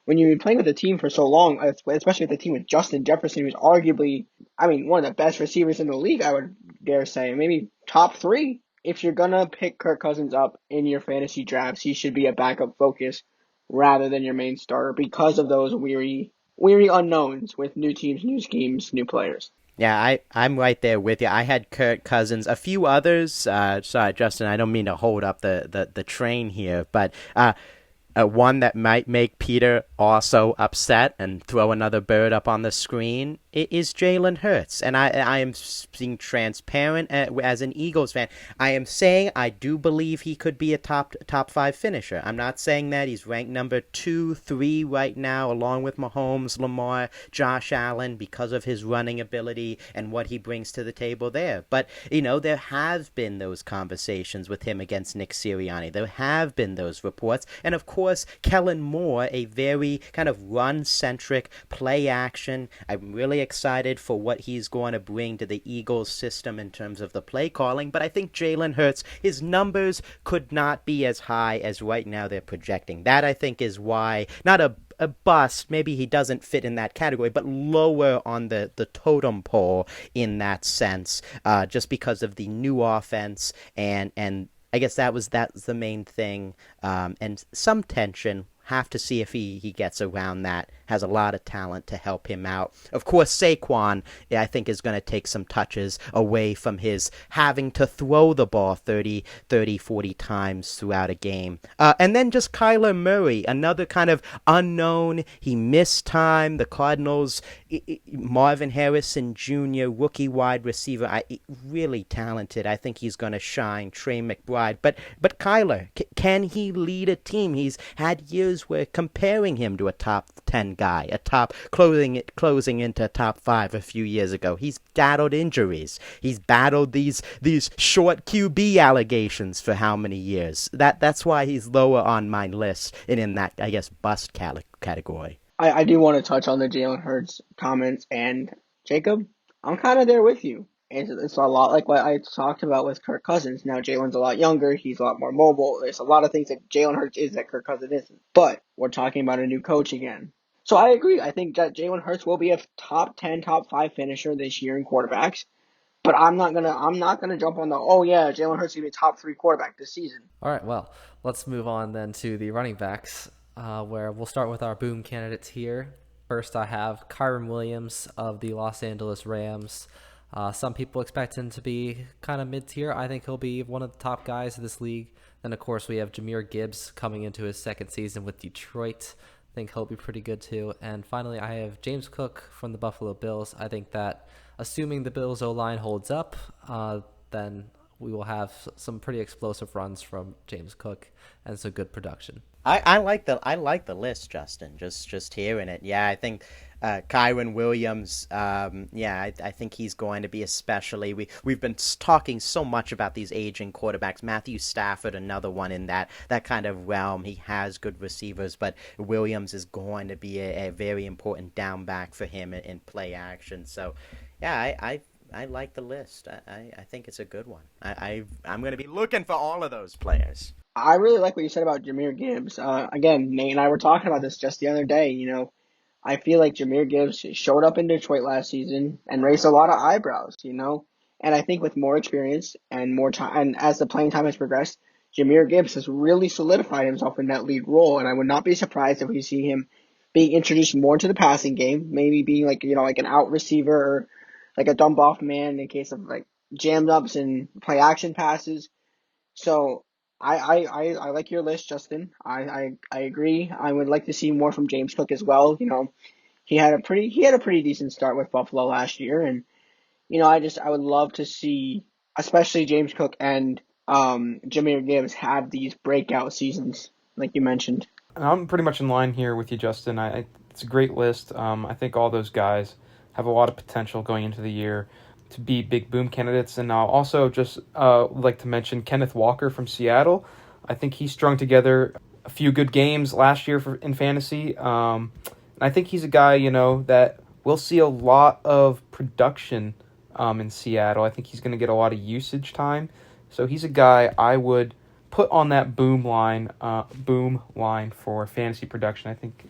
when you've been playing with a team for so long, especially with a team with Justin Jefferson, who's arguably, one of the best receivers in the league, I would dare say, maybe top 3. If you're going to pick Kirk Cousins up in your fantasy drafts, he should be a backup focus rather than your main starter because of those weary unknowns with new teams, new schemes, new players. Yeah, I'm right there with you. I had Kirk Cousins, a few others. Sorry, Justin, I don't mean to hold up the train here, but one that might make Peter also upset and throw another bird up on the screen is Jalen Hurts. And I am being transparent as an Eagles fan. I am saying I do believe he could be a top 5 finisher. I'm not saying that. He's ranked number 2, 3 right now, along with Mahomes, Lamar, Josh Allen, because of his running ability and what he brings to the table there. But, there have been those conversations with him against Nick Sirianni. There have been those reports. And, of course, Kellen Moore, a very kind of run-centric play action. I'm really excited for what he's going to bring to the Eagles system in terms of the play calling. But I think Jalen Hurts, his numbers could not be as high as right now they're projecting. That, I think, is why, not a bust, maybe he doesn't fit in that category, but lower on the totem pole in that sense, just because of the new offense, and I guess that's the main thing, and some tension. Have to see if he gets around that. Has a lot of talent to help him out. Of course, Saquon, I think, is going to take some touches away from his having to throw the ball 30, 40 times throughout a game. And then just Kyler Murray, another kind of unknown. He missed time. The Cardinals, Marvin Harrison Jr., rookie wide receiver, really talented. I think he's going to shine. Trey McBride. But Kyler, can he lead a team? He's had years where comparing him to a top 10 guy, a top closing into top 5 a few years ago. He's battled injuries. He's battled these short QB allegations for how many years? That's why he's lower on my list and in that, I guess, bust category. I do want to touch on the Jalen Hurts comments, and Jacob, I'm kind of there with you. It's a lot like what I talked about with Kirk Cousins. Now Jalen's a lot younger. He's a lot more mobile. There's a lot of things that Jalen Hurts is that Kirk Cousins isn't. But we're talking about a new coach again. So I agree. I think that Jalen Hurts will be a top 10, top 5 finisher this year in quarterbacks. But I'm not gonna jump on Jalen Hurts is gonna be a top 3 quarterback this season. All right, well, let's move on then to the running backs, where we'll start with our boom candidates here. First, I have Kyren Williams of the Los Angeles Rams. Some people expect him to be kind of mid-tier. I think he'll be one of the top guys of this league. Then, of course, we have Jahmyr Gibbs coming into his second season with Detroit. I think he'll be pretty good too. And finally, I have James Cook from the Buffalo Bills. I think that assuming the Bills O-line holds up, then we will have some pretty explosive runs from James Cook and some good production. I like the list, Justin. Just hearing it. Yeah, I think Kyren Williams. I think he's going to be especially. We've been talking so much about these aging quarterbacks. Matthew Stafford, another one in that kind of realm. He has good receivers, but Williams is going to be a very important down back for him in play action. So, yeah, I like the list. I think it's a good one. I'm going to be looking for all of those players. I really like what you said about Jahmyr Gibbs. Again, Nate and I were talking about this just the other day. I feel like Jahmyr Gibbs showed up in Detroit last season and raised a lot of eyebrows, And I think with more experience and more time, and as the playing time has progressed, Jahmyr Gibbs has really solidified himself in that lead role. And I would not be surprised if we see him being introduced more to the passing game, maybe being like an out receiver or like a dump off man in case of like jammed ups and play action passes. So I like your list, Justin. I agree. I would like to see more from James Cook as well. He had a pretty decent start with Buffalo last year, and I would love to see, especially James Cook and Jahmyr Gibbs have these breakout seasons like you mentioned. I'm pretty much in line here with you, Justin. It's a great list. I think all those guys have a lot of potential going into the year to be big boom candidates. And I'll also just like to mention Kenneth Walker from Seattle. I think he strung together a few good games last year in fantasy. And I think he's a guy, that we'll see a lot of production in Seattle. I think he's going to get a lot of usage time. So he's a guy I would put on that boom line for fantasy production. I think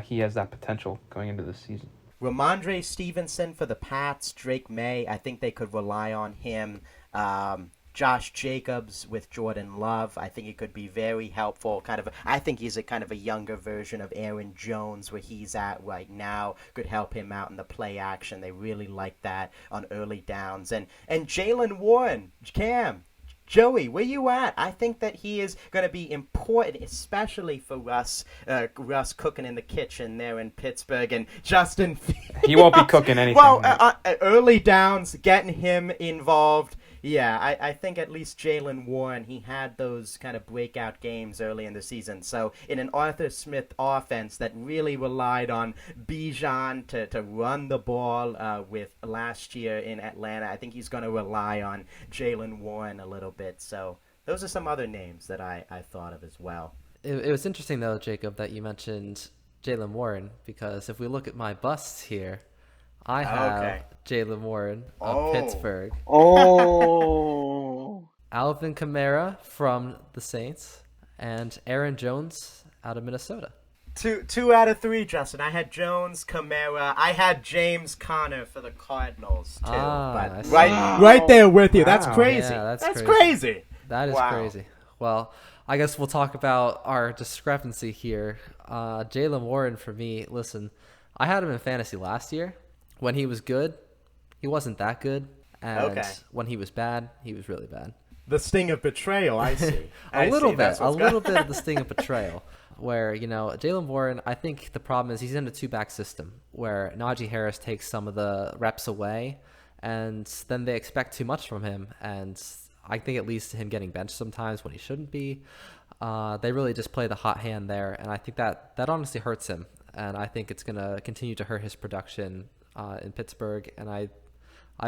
he has that potential going into this season. Ramondre Stevenson for the Pats, Drake May, I think they could rely on him. Josh Jacobs with Jordan Love, I think it could be very helpful. I think he's a kind of a younger version of Aaron Jones where he's at right now. Could help him out in the play action. They really like that on early downs. And Jaylen Warren, Cam, Joey, where you at? I think that he is going to be important, especially for Russ cooking in the kitchen there in Pittsburgh, and Justin. He won't be cooking anything. Well, early downs, getting him involved. Yeah, I think at least Jalen Warren, he had those kind of breakout games early in the season. So in an Arthur Smith offense that really relied on Bijan to run the ball with last year in Atlanta, I think he's going to rely on Jalen Warren a little bit. So those are some other names that I thought of as well. It was interesting, though, Jacob, that you mentioned Jalen Warren, because if we look at my busts here, I have Jalen Warren of Pittsburgh. Oh. Alvin Kamara from the Saints, and Aaron Jones out of Minnesota. Two out of three, Justin. I had Jones, Kamara. I had James Conner for the Cardinals too. But right there with you. That's crazy. Yeah, that's crazy. That is crazy. Well, I guess we'll talk about our discrepancy here. Jalen Warren for me. Listen, I had him in fantasy last year. When he was good, he wasn't that good. And when he was bad, he was really bad. The sting of betrayal, I see. A little bit of the sting of betrayal. Where, Jalen Warren, I think the problem is he's in a two-back system where Najee Harris takes some of the reps away, and then they expect too much from him. And I think it leads to him getting benched sometimes when he shouldn't be. They really just play the hot hand there, and I think that honestly hurts him. And I think it's going to continue to hurt his production in Pittsburgh, and I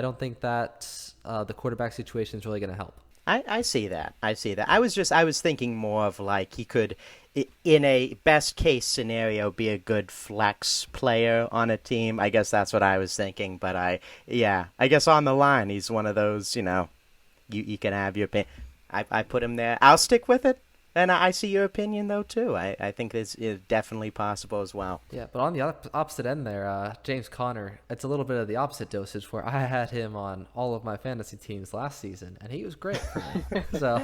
don't think that the quarterback situation is really going to help. I see that. I was thinking more of like he could, in a best case scenario, be a good flex player on a team. I guess that's what I was thinking. But I guess on the line he's one of those. You can have your opinion. I put him there. I'll stick with it. And I see your opinion, though, too. I think it's definitely possible as well. Yeah, but on the opposite end there, James Conner, it's a little bit of the opposite dosage where I had him on all of my fantasy teams last season, and he was great for me. So,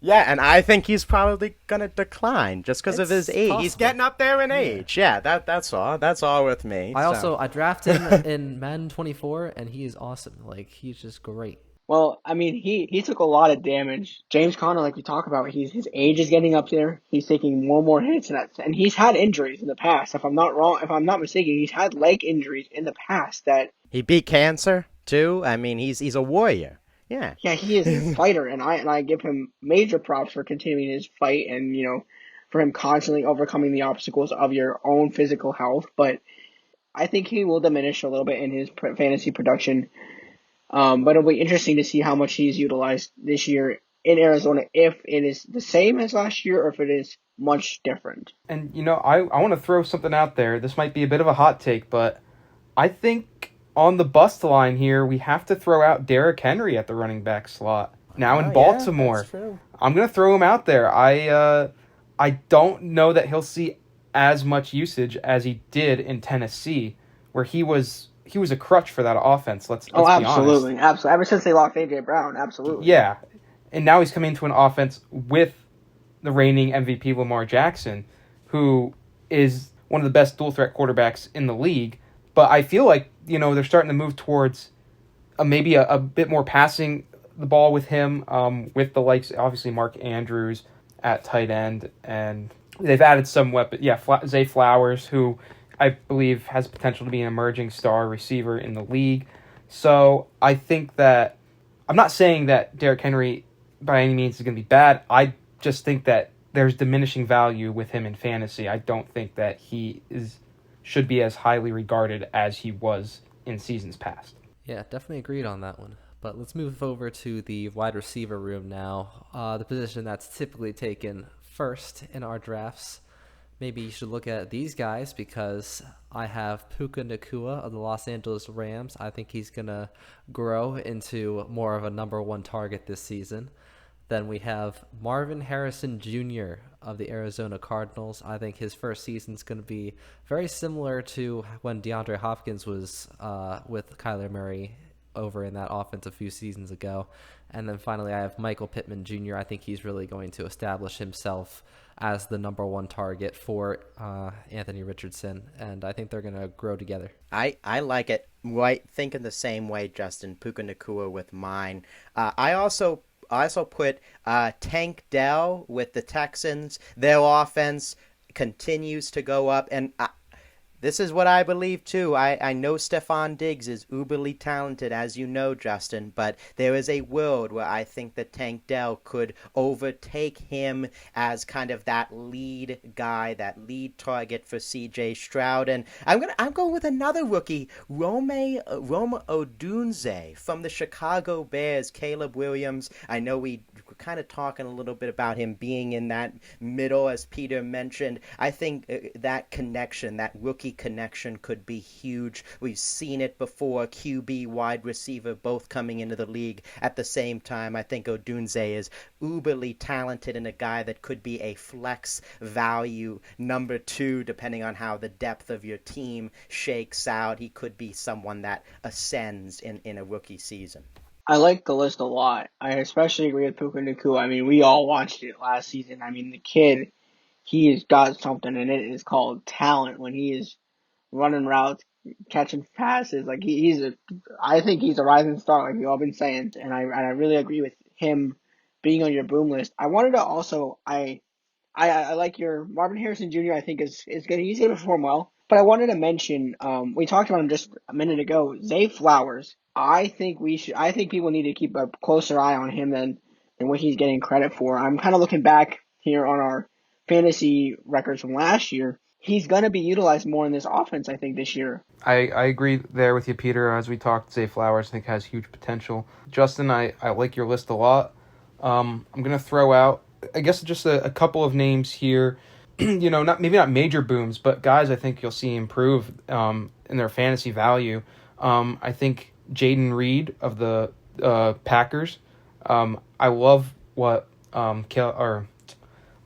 yeah, and I think he's probably going to decline just because of his age. Possible. He's getting up there in age. Yeah, that's all. That's all with me. I drafted him in Madden 24, and he is awesome. Like, he's just great. Well, I mean, he took a lot of damage. James Conner, like we talk about, his age is getting up there. He's taking more and more hits, and he's had injuries in the past. If I'm not mistaken, he's had leg injuries in the past that he beat cancer too. I mean, he's a warrior. Yeah. Yeah, he is a fighter, and I give him major props for continuing his fight and for him constantly overcoming the obstacles of your own physical health. But I think he will diminish a little bit in his fantasy production. But it'll be interesting to see how much he's utilized this year in Arizona, if it is the same as last year or if it is much different. And, I want to throw something out there. This might be a bit of a hot take, but I think on the bust line here, we have to throw out Derrick Henry at the running back slot. Now in Baltimore. Yeah, that's true. I'm going to throw him out there. I don't know that he'll see as much usage as he did in Tennessee, where he was a crutch for that offense. Let's be honest. Absolutely. Ever since they locked A.J. Brown, absolutely. Yeah. And now he's coming into an offense with the reigning MVP Lamar Jackson, who is one of the best dual-threat quarterbacks in the league. But I feel like, they're starting to move towards maybe a bit more passing the ball with him, with the likes, obviously, Mark Andrews at tight end. And they've added some weapons. Yeah, Zay Flowers, who I believe has potential to be an emerging star receiver in the league. So I think that, I'm not saying that Derrick Henry by any means is going to be bad. I just think that there's diminishing value with him in fantasy. I don't think that he should be as highly regarded as he was in seasons past. Yeah, definitely agreed on that one. But let's move over to the wide receiver room now, the position that's typically taken first in our drafts. Maybe you should look at these guys because I have Puka Nacua of the Los Angeles Rams. I think he's going to grow into more of a number one target this season. Then we have Marvin Harrison Jr. of the Arizona Cardinals. I think his first season is going to be very similar to when DeAndre Hopkins was with Kyler Murray over in that offense a few seasons ago. And then finally I have Michael Pittman Jr. I think he's really going to establish himself as the number one target for Anthony Richardson, and I think they're going to grow together. I like it. Right, thinking the same way, Justin. Puka Nacua with mine. I also also put Tank Dell with the Texans. Their offense continues to go up, and this is what I believe too. I know Stephon Diggs is uberly talented, as you know, Justin, but there is a world where I think that Tank Dell could overtake him as kind of that lead guy, that lead target for C.J. Stroud. And I'm going with another rookie, Rome Odunze from the Chicago Bears. Caleb Williams. I know we were kind of talking a little bit about him being in that middle, as Peter mentioned. I think that connection, that rookie connection, could be huge. We've seen it before. QB, wide receiver, both coming into the league at the same time. I think Odunze is uberly talented and a guy that could be a flex value number 2, depending on how the depth of your team shakes out. He could be someone that ascends in a rookie season. I like the list a lot. I especially agree with Puka Nacua. I mean, we all watched it last season. I mean, the kid, he has got something, and it is called talent when he is running routes, catching passes. Like I think he's a rising star, like you all been saying, and I really agree with him being on your boom list. I wanted to also, I like your Marvin Harrison Jr. I think is good. He's going to perform well. But I wanted to mention, we talked about him just a minute ago. Zay Flowers. I think people need to keep a closer eye on him than what he's getting credit for. I'm kind of looking back here on our fantasy records from last year. He's going to be utilized more in this offense, I think, this year. I agree there with you, Peter. As we talked, Zay Flowers I think has huge potential. Justin, I like your list a lot. I'm going to throw out, I guess, just a couple of names here. Maybe not major booms, but guys I think you'll see improve in their fantasy value. I think Jaden Reed of the Packers. I love what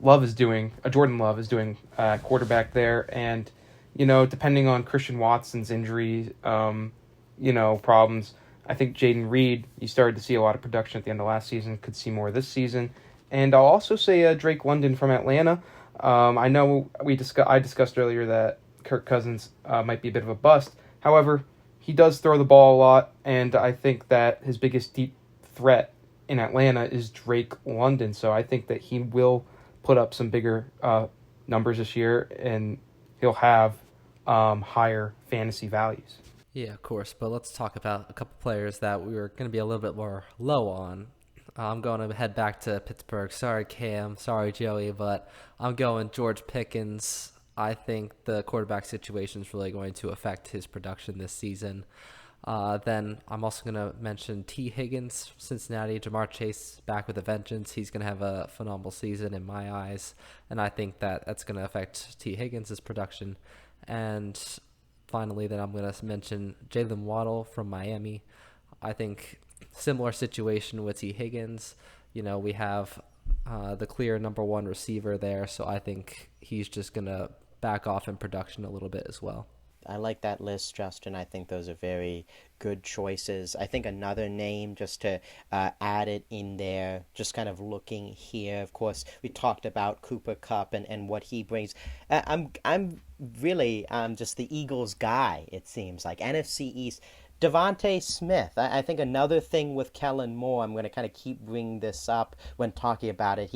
Love is doing. Jordan Love is doing quarterback there, and depending on Christian Watson's injury, problems, I think Jaden Reed, you started to see a lot of production at the end of last season, could see more this season. And I'll also say Drake London from Atlanta. I know I discussed earlier that Kirk Cousins might be a bit of a bust. However, he does throw the ball a lot, and I think that his biggest deep threat in Atlanta is Drake London. So I think that he will put up some bigger numbers this year, and he'll have higher fantasy values. Yeah, of course. But let's talk about a couple players that we were going to be a little bit more low on. I'm going to head back to Pittsburgh. Sorry, Cam. Sorry, Joey. But I'm going George Pickens. I think the quarterback situation is really going to affect his production this season. Then I'm also going to mention T. Higgins, Cincinnati. Jamar Chase back with a vengeance. He's going to have a phenomenal season in my eyes. And I think that that's going to affect T. Higgins' production. And finally, then I'm going to mention Jalen Waddle from Miami. I think similar situation with T. Higgins. We have the clear number 1 receiver there, so I think he's just going to back off in production a little bit as well. I like that list, Justin. I think those are very good choices. I think another name, just to add it in there, just kind of looking here, of course, we talked about Cooper Kupp and what he brings. I'm really just the Eagles guy, it seems like. NFC East. Devontae Smith. I think another thing with Kellen Moore, I'm going to kind of keep bringing this up when talking about it.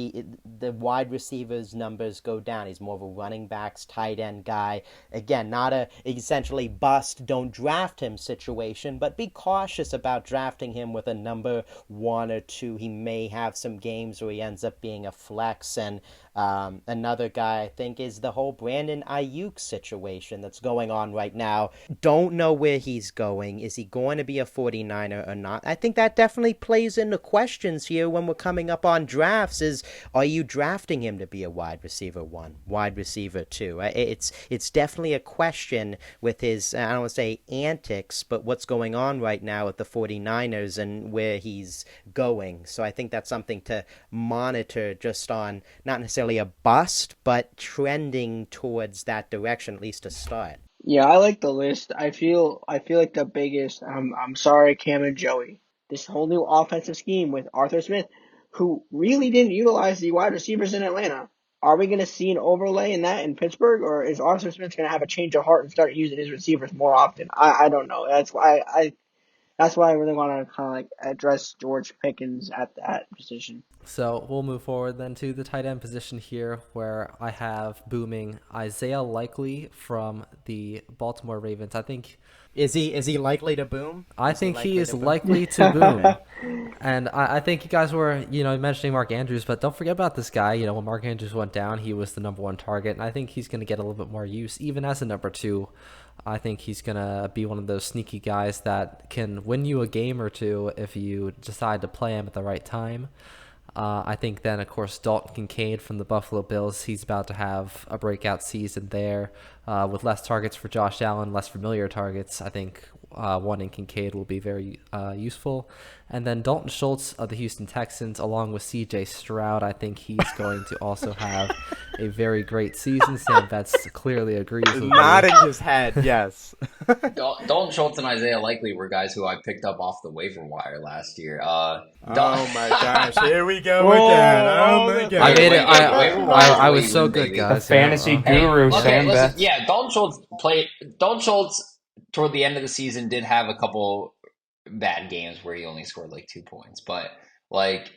The wide receivers numbers go down. He's more of a running backs, tight end guy. Again, not a essentially bust, don't draft him situation, but be cautious about drafting him with a number 1 or 2. He may have some games where he ends up being a flex. And another guy I think is the whole Brandon Ayuk situation that's going on right now. Don't know where he's going. Is he going to be a 49er or not? I think that definitely plays into questions here when we're coming up on drafts. Are you drafting him to be a wide receiver 1, wide receiver 2? It's definitely a question with his, I don't want to say antics, but what's going on right now with the 49ers and where he's going. So I think that's something to monitor, just on not necessarily a bust, but trending towards that direction, at least to start. Yeah, I like the list. I feel like the biggest. I'm sorry, Cam and Joey. This whole new offensive scheme with Arthur Smith, who really didn't utilize the wide receivers in Atlanta. Are we going to see an overlay in that in Pittsburgh, or is Arthur Smith going to have a change of heart and start using his receivers more often? I don't know. That's why That's why I really want to kind of like address George Pickens at that position. So we'll move forward then to the tight end position here, where I have booming Isaiah Likely from the Baltimore Ravens. I think Is he likely to boom? I think he is likely to boom. And I think you guys were, mentioning Mark Andrews, but don't forget about this guy. When Mark Andrews went down, he was the number one target, and I think he's going to get a little bit more use, even as a number two. I think he's going to be one of those sneaky guys that can win you a game or two if you decide to play him at the right time. I think then, of course, Dalton Kincaid from the Buffalo Bills, he's about to have a breakout season there with less targets for Josh Allen, less familiar targets. I think one in Kincaid will be very useful. And then Dalton Schultz of the Houston Texans, along with C.J. Stroud, I think he's going to also have a very great season. Sam Betts clearly agrees with me. Nodding his head, yes. Dalton Schultz and Isaiah Likely were guys who I picked up off the waiver wire last year. Oh my gosh, here we go again. Oh my god. I made it. I was so good, The guys. fantasy guru, Sam listen, Betts. yeah, Dalton Schultz toward the end of the season did have a couple bad games where he only scored like 2 points, but like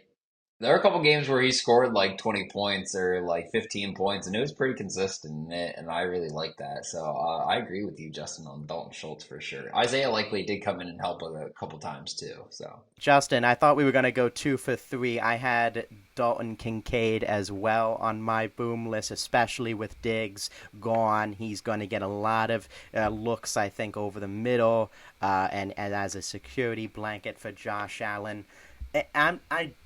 there were a couple games where he scored like 20 points or like 15 points, and it was pretty consistent, and I really like that. So I agree with you, Justin, on Dalton Schultz for sure. Isaiah Likely did come in and help a couple times too. So Justin, I thought we were going to go 2 for 3. I had Dalton Kincaid as well on my boom list, especially with Diggs gone. He's going to get a lot of looks, I think, over the middle and as a security blanket for Josh Allen.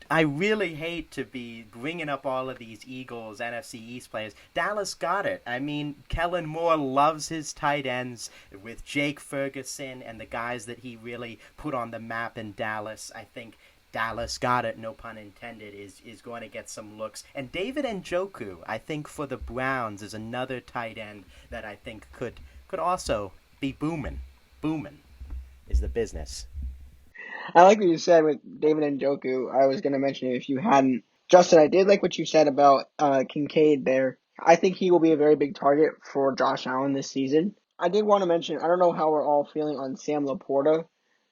I really hate to be bringing up all of these Eagles, NFC East players. Dallas Goedert. I mean, Kellen Moore loves his tight ends with Jake Ferguson and the guys that he really put on the map in Dallas. I think Dallas Goedert, no pun intended, is going to get some looks. And David Njoku, I think for the Browns, is another tight end that I think could also be booming. Booming is the business. I like what you said with David Njoku. I was going to mention it if you hadn't. Justin, I did like what you said about Kincaid there. I think he will be a very big target for Josh Allen this season. I did want to mention, I don't know how we're all feeling on Sam Laporta.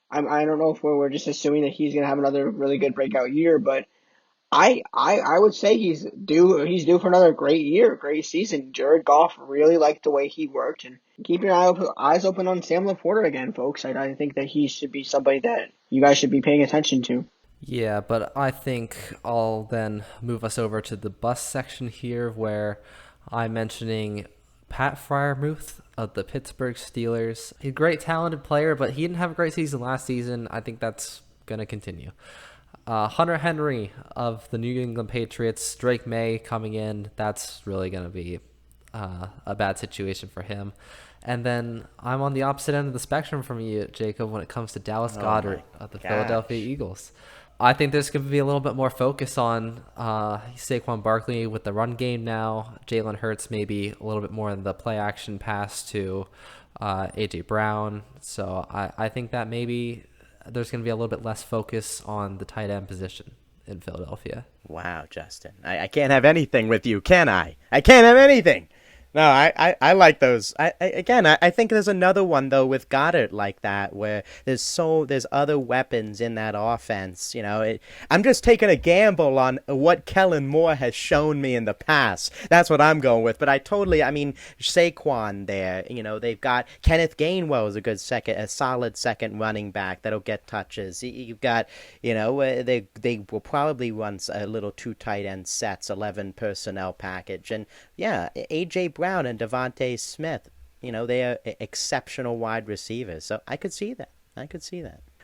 I don't know if we're just assuming that he's going to have another really good breakout year, but I would say he's due for another great year, great season. Jared Goff really liked the way he worked, and keep your eyes open on Sam Laporta again, folks. I think that he should be somebody that you guys should be paying attention to. Yeah, but I think I'll then move us over to the bust section here, where I'm mentioning Pat Freiermuth of the Pittsburgh Steelers. He's a great talented player, but he didn't have a great season last season. I think that's going to continue. Hunter Henry of the New England Patriots, Drake May coming in. That's really going to be a bad situation for him. And then I'm on the opposite end of the spectrum from you, Jacob, when it comes to Dallas Goedert of the Philadelphia Eagles. I think there's going to be a little bit more focus on Saquon Barkley with the run game now. Jalen Hurts maybe a little bit more in the play action pass to A.J. Brown. So I think that maybe there's going to be a little bit less focus on the tight end position in Philadelphia. Wow, Justin. I can't have anything with you, can I? I can't have anything. No, I like those. I think there's another one though with Goddard like that where there's other weapons in that offense. I'm just taking a gamble on what Kellen Moore has shown me in the past. That's what I'm going with. But Saquon there. They've got Kenneth Gainwell is a solid second running back that'll get touches. You've got they will probably run a little 2 tight end sets, 11 personnel package, and yeah, AJ Brown and Devontae Smith, they are exceptional wide receivers. So I could see that.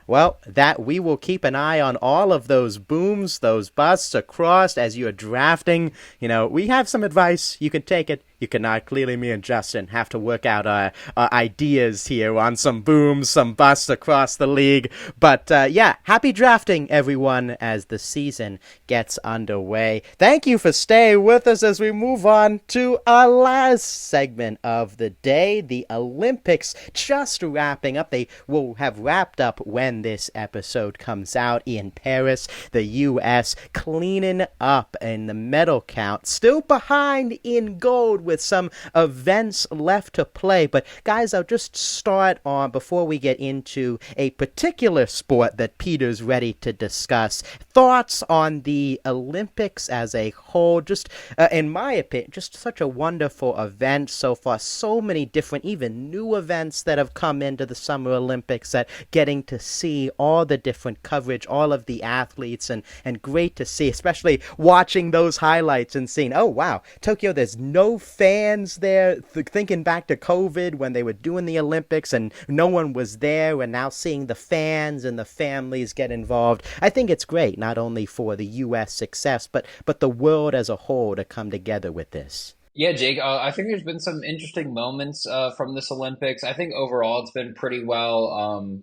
Well, that we will keep an eye on all of those booms, those busts across as you are drafting. We have some advice. You can take it. You cannot. Clearly, me and Justin have to work out our ideas here on some booms, some busts across the league. But happy drafting, everyone, as the season gets underway. Thank you for staying with us as we move on to our last segment of the day, the Olympics just wrapping up. They will have wrapped up when this episode comes out in Paris. The U.S. cleaning up in the medal count, still behind in gold with some events left to play. But guys, I'll just start on, before we get into a particular sport that Peter's ready to discuss, thoughts on the Olympics as a whole. Just in my opinion, just such a wonderful event so far. So many different, even new events that have come into the Summer Olympics, that getting to see all the different coverage, all of the athletes, and great to see, especially watching those highlights and seeing, oh wow, Tokyo, there's no fans there. Thinking back to COVID when they were doing the Olympics and no one was there, and now seeing the fans and the families get involved. I think it's great, not only for the U.S. success, but the world as a whole to come together with this. Yeah, Jake, I think there's been some interesting moments from this Olympics. I think overall it's been pretty well.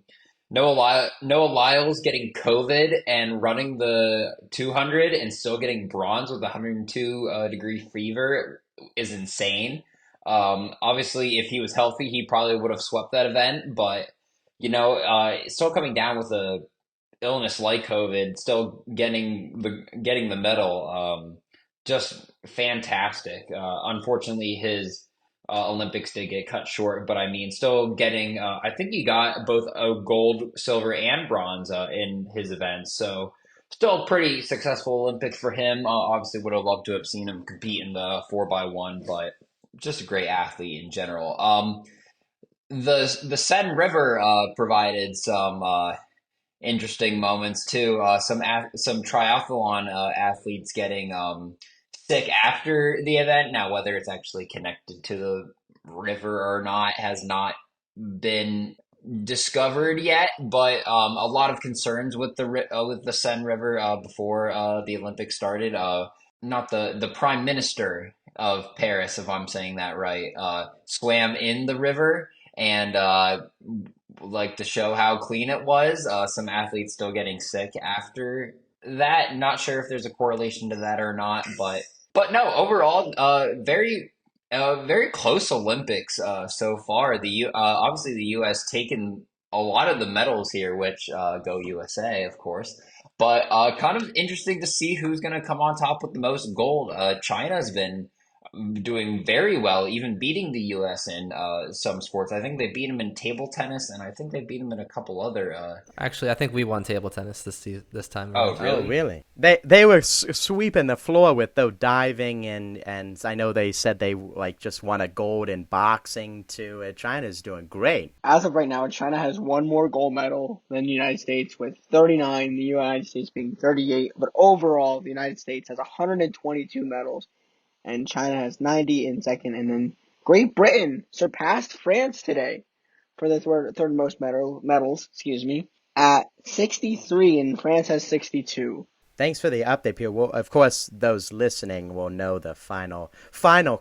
Noah Lyles getting COVID and running the 200 and still getting bronze with 102 degree fever is insane. Obviously, if he was healthy, he probably would have swept that event, but still coming down with a illness like COVID, still getting the medal, just fantastic. Unfortunately, his Olympics did get cut short, but I mean, still getting. I think he got both a gold, silver, and bronze in his events. So still a pretty successful Olympics for him. Obviously, would have loved to have seen him compete in the 4x1, but just a great athlete in general. The Seine River provided some interesting moments too. Some triathlon athletes getting sick after the event. Now, whether it's actually connected to the river or not has not been discovered yet. But a lot of concerns with the Seine River before the Olympics started. Not the Prime Minister of Paris, if I'm saying that right, swam in the river and like to show how clean it was. Some athletes still getting sick after that. Not sure if there's a correlation to that or not, but no, overall, very close Olympics so far. Obviously the U.S. taken a lot of the medals here, which go USA, of course. But kind of interesting to see who's going to come on top with the most gold. China's been doing very well, even beating the U.S. in some sports. I think they beat them in table tennis, and I think they beat them in a couple other. Actually, I think we won table tennis this time Oh, around. really? Oh, really? They were sweeping the floor with diving, and I know they said they just won a gold in boxing too. China's doing great. As of right now, China has one more gold medal than the United States with 39, the United States being 38. But overall, the United States has 122 medals, and China has 90 in second. And then Great Britain surpassed France today for the third most medals, at 63, and France has 62. Thanks for the update, Pierre. Well, of course, those listening will know the final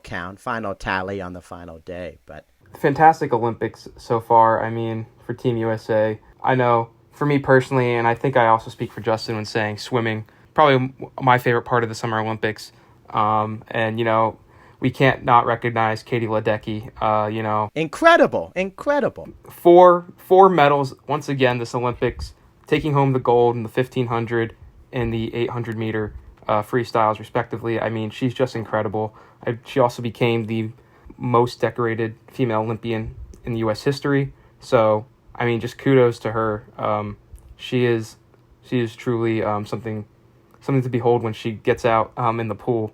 count, final tally on the final day. But Fantastic Olympics so far. I mean, for Team USA, I know for me personally, and I think I also speak for Justin when saying swimming, probably my favorite part of the Summer Olympics. And we can't not recognize Katie Ledecky. incredible. Four medals once again this Olympics, taking home the gold in the 1500 and the 800 meter freestyles respectively. I mean, she's just incredible. She also became the most decorated female Olympian in the U.S. history. So I mean, just kudos to her. She is truly something to behold when she gets out in the pool.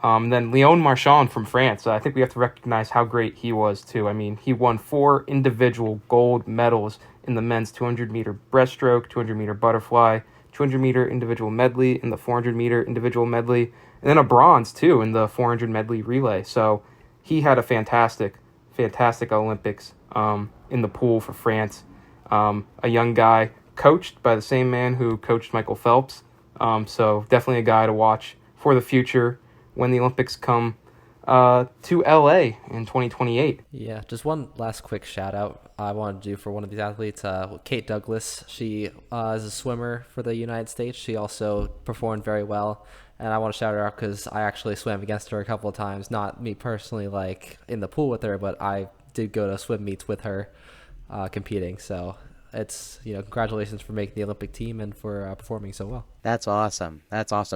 Then Léon Marchand from France, I think we have to recognize how great he was too. I mean, he won 4 individual gold medals in the men's 200-meter breaststroke, 200-meter butterfly, 200-meter individual medley, and the 400-meter individual medley, and then a bronze too in the 400 medley relay. So he had a fantastic Olympics in the pool for France. A young guy coached by the same man who coached Michael Phelps. So definitely a guy to watch for the future when the Olympics come to LA in 2028. Yeah, just one last quick shout out I wanted to do for one of these athletes, Kate Douglas. She is a swimmer for the United States. She also performed very well, and I want to shout her out because I actually swam against her a couple of times. Not me personally, like in the pool with her, but I did go to swim meets with her competing. So it's, congratulations for making the Olympic team and for performing so well. That's awesome.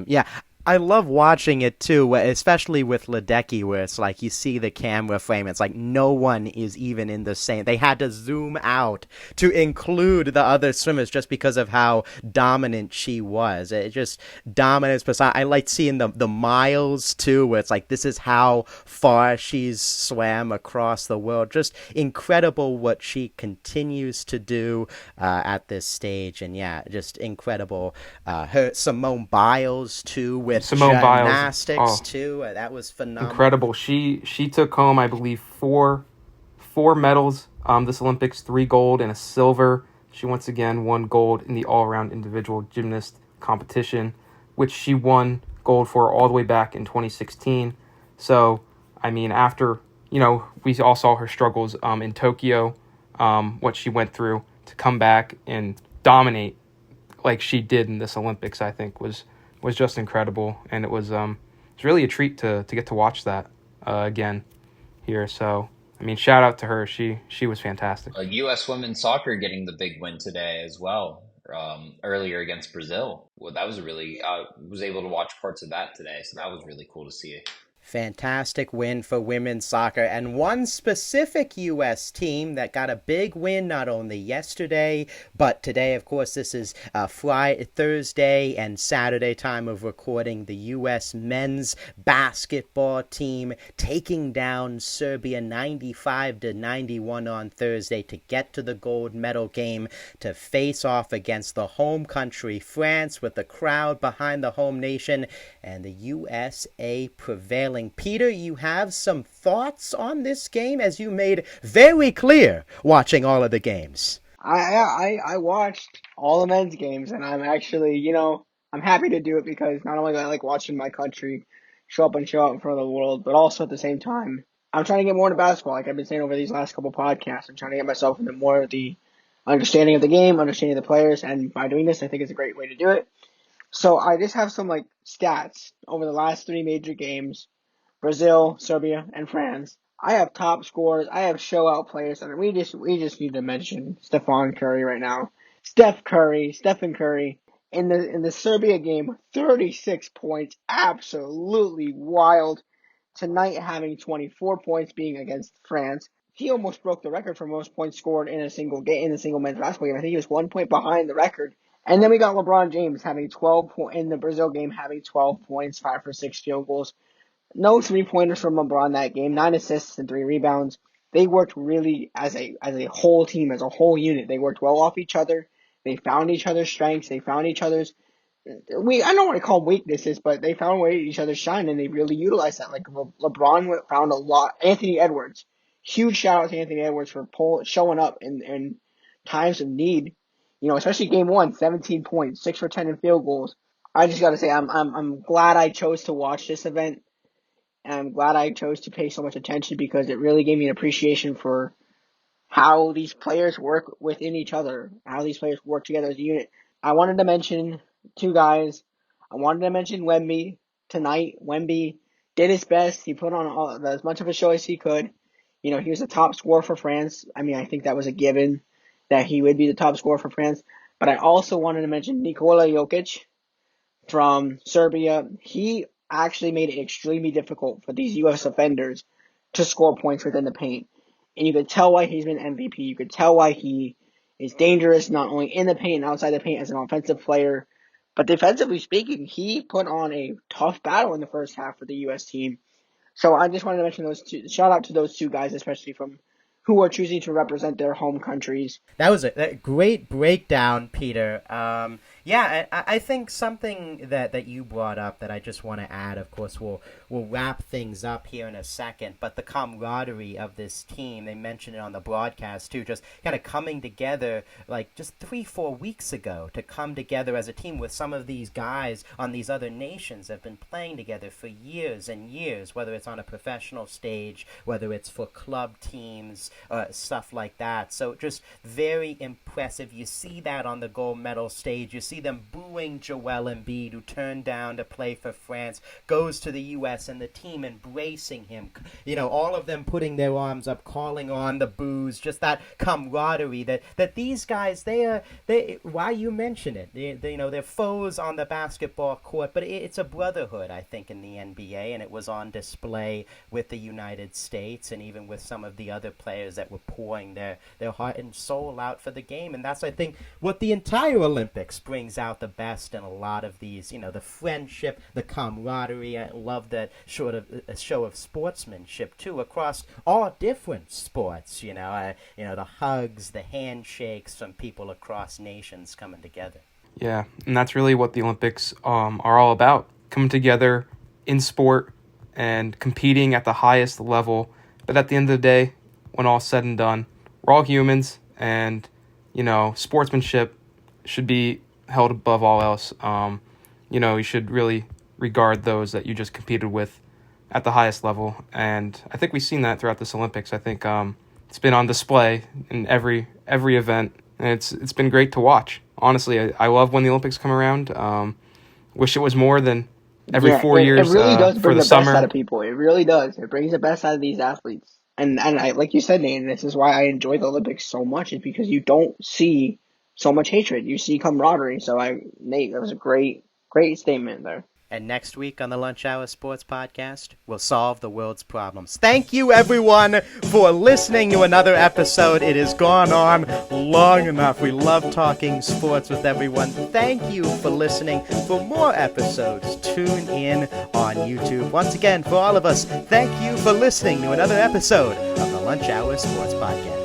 Yeah. I love watching it too, especially with Ledecky, where it's like you see the camera frame. It's like no one is even in the same. They had to zoom out to include the other swimmers just because of how dominant she was. It just dominance. But I like seeing the miles too, where it's like this is how far she's swam across the world. Just incredible what she continues to do at this stage, and yeah, just incredible. Her Simone Biles too with Simone Biles, gymnastics too. That was phenomenal. incredible. She took home, I believe, four medals this Olympics, 3 gold and a silver. She once again won gold in the all-around individual gymnast competition, which she won gold for all the way back in 2016. So, I mean, after, we all saw her struggles in Tokyo, what she went through to come back and dominate like she did in this Olympics, I think was just incredible. And it's really a treat to get to watch that again here. So, I mean, shout out to her. She was fantastic. U.S. women's soccer getting the big win today as well. Earlier against Brazil. Well, that was was able to watch parts of that today, so that was really cool to see. Fantastic win for women's soccer, and one specific U.S. team that got a big win not only yesterday, but today. Of course, this is Thursday and Saturday time of recording. The U.S. men's basketball team taking down Serbia 95-91 on Thursday to get to the gold medal game to face off against the home country, France, with the crowd behind the home nation, and the USA prevailing. Peter, you have some thoughts on this game, as you made very clear watching all of the games. I watched all the men's games, and I'm actually, I'm happy to do it because not only do I like watching my country show up and show out in front of the world, but also at the same time, I'm trying to get more into basketball. Like I've been saying over these last couple podcasts, I'm trying to get myself into more of the understanding of the game, understanding of the players, and by doing this, I think it's a great way to do it. So I just have some stats over the last 3 major games. Brazil, Serbia, and France. I have top scorers. I have show out players, and we just need to mention Stephen Curry right now. Stephen Curry in the Serbia game, 36 points, absolutely wild. Tonight having 24 points, being against France. He almost broke the record for most points scored in a single game in a single men's basketball game. I think he was 1 point behind the record. And then we got LeBron James having 12 points in the Brazil game, having 12 points, 5 for 6 field goals. No 3-pointers from LeBron that game. 9 assists and 3 rebounds. They worked really as a whole team, as a whole unit. They worked well off each other. They found each other's strengths. They found each other's I don't want to call them weaknesses, but they found where each other shine, and they really utilized that. Like LeBron found a lot. Anthony Edwards, huge shout out to Anthony Edwards for showing up in times of need. Especially game 1, 17 points, 6 for 10 in field goals. I just gotta say, I'm glad I chose to watch this event. And I'm glad I chose to pay so much attention because it really gave me an appreciation for how these players work within each other, how these players work together as a unit. I wanted to mention 2 guys. I wanted to mention Wemby tonight. Wemby did his best. He put on as much of a show as he could. He was the top scorer for France. I mean, I think that was a given that he would be the top scorer for France. But I also wanted to mention Nikola Jokic from Serbia. He actually made it extremely difficult for these U.S. offenders to score points within the paint. And you could tell why he's been MVP. You could tell why he is dangerous, not only in the paint and outside the paint as an offensive player, but defensively speaking, he put on a tough battle in the first half for the U.S. team. So I just wanted to mention those 2. Shout out to those 2 guys, especially from who are choosing to represent their home countries. That was a great breakdown, Peter. Yeah, I think something that you brought up that I just want to add, of course, we'll wrap things up here in a second, but the camaraderie of this team, they mentioned it on the broadcast too, just kind of coming together like just 3-4 weeks ago to come together as a team with some of these guys on these other nations that have been playing together for years and years, whether it's on a professional stage, whether it's for club teams, stuff like that. So just very impressive. You see that on the gold medal stage. You see them booing Joel Embiid, who turned down to play for France, goes to the U.S., and the team embracing him. All of them putting their arms up, calling on the boos, just that camaraderie that these guys, why you mention it, they're foes on the basketball court, but it's a brotherhood, I think, in the NBA, and it was on display with the United States and even with some of the other players that were pouring their heart and soul out for the game. And that's, I think, what the entire Olympics brings out the best in a lot of these, the friendship, the camaraderie. I love that sort of a show of sportsmanship too across all different sports, the hugs, the handshakes from people across nations coming together. Yeah, and that's really what the Olympics are all about, coming together in sport and competing at the highest level. But at the end of the day, when all's said and done, we're all humans, and sportsmanship should be held above all else. You should really regard those that you just competed with at the highest level, and I think we've seen that throughout this Olympics. I think it's been on display in every event, and it's been great to watch. Honestly, I love when the Olympics come around. Wish it was more than every 4 years. It really does for bring the the summer. best out of people. It really does. It brings the best out of these athletes. And I, like you said, Nate, and this is why I enjoy the Olympics so much, is because you don't see so much hatred. You see camaraderie. So Nate, that was a great statement there. And next week on the Lunch Hour Sports Podcast, we'll solve the world's problems. Thank you, everyone, for listening to another episode. It has gone on long enough. We love talking sports with everyone. Thank you for listening. For more episodes, tune in on YouTube. Once again, for all of us, thank you for listening to another episode of the Lunch Hour Sports Podcast.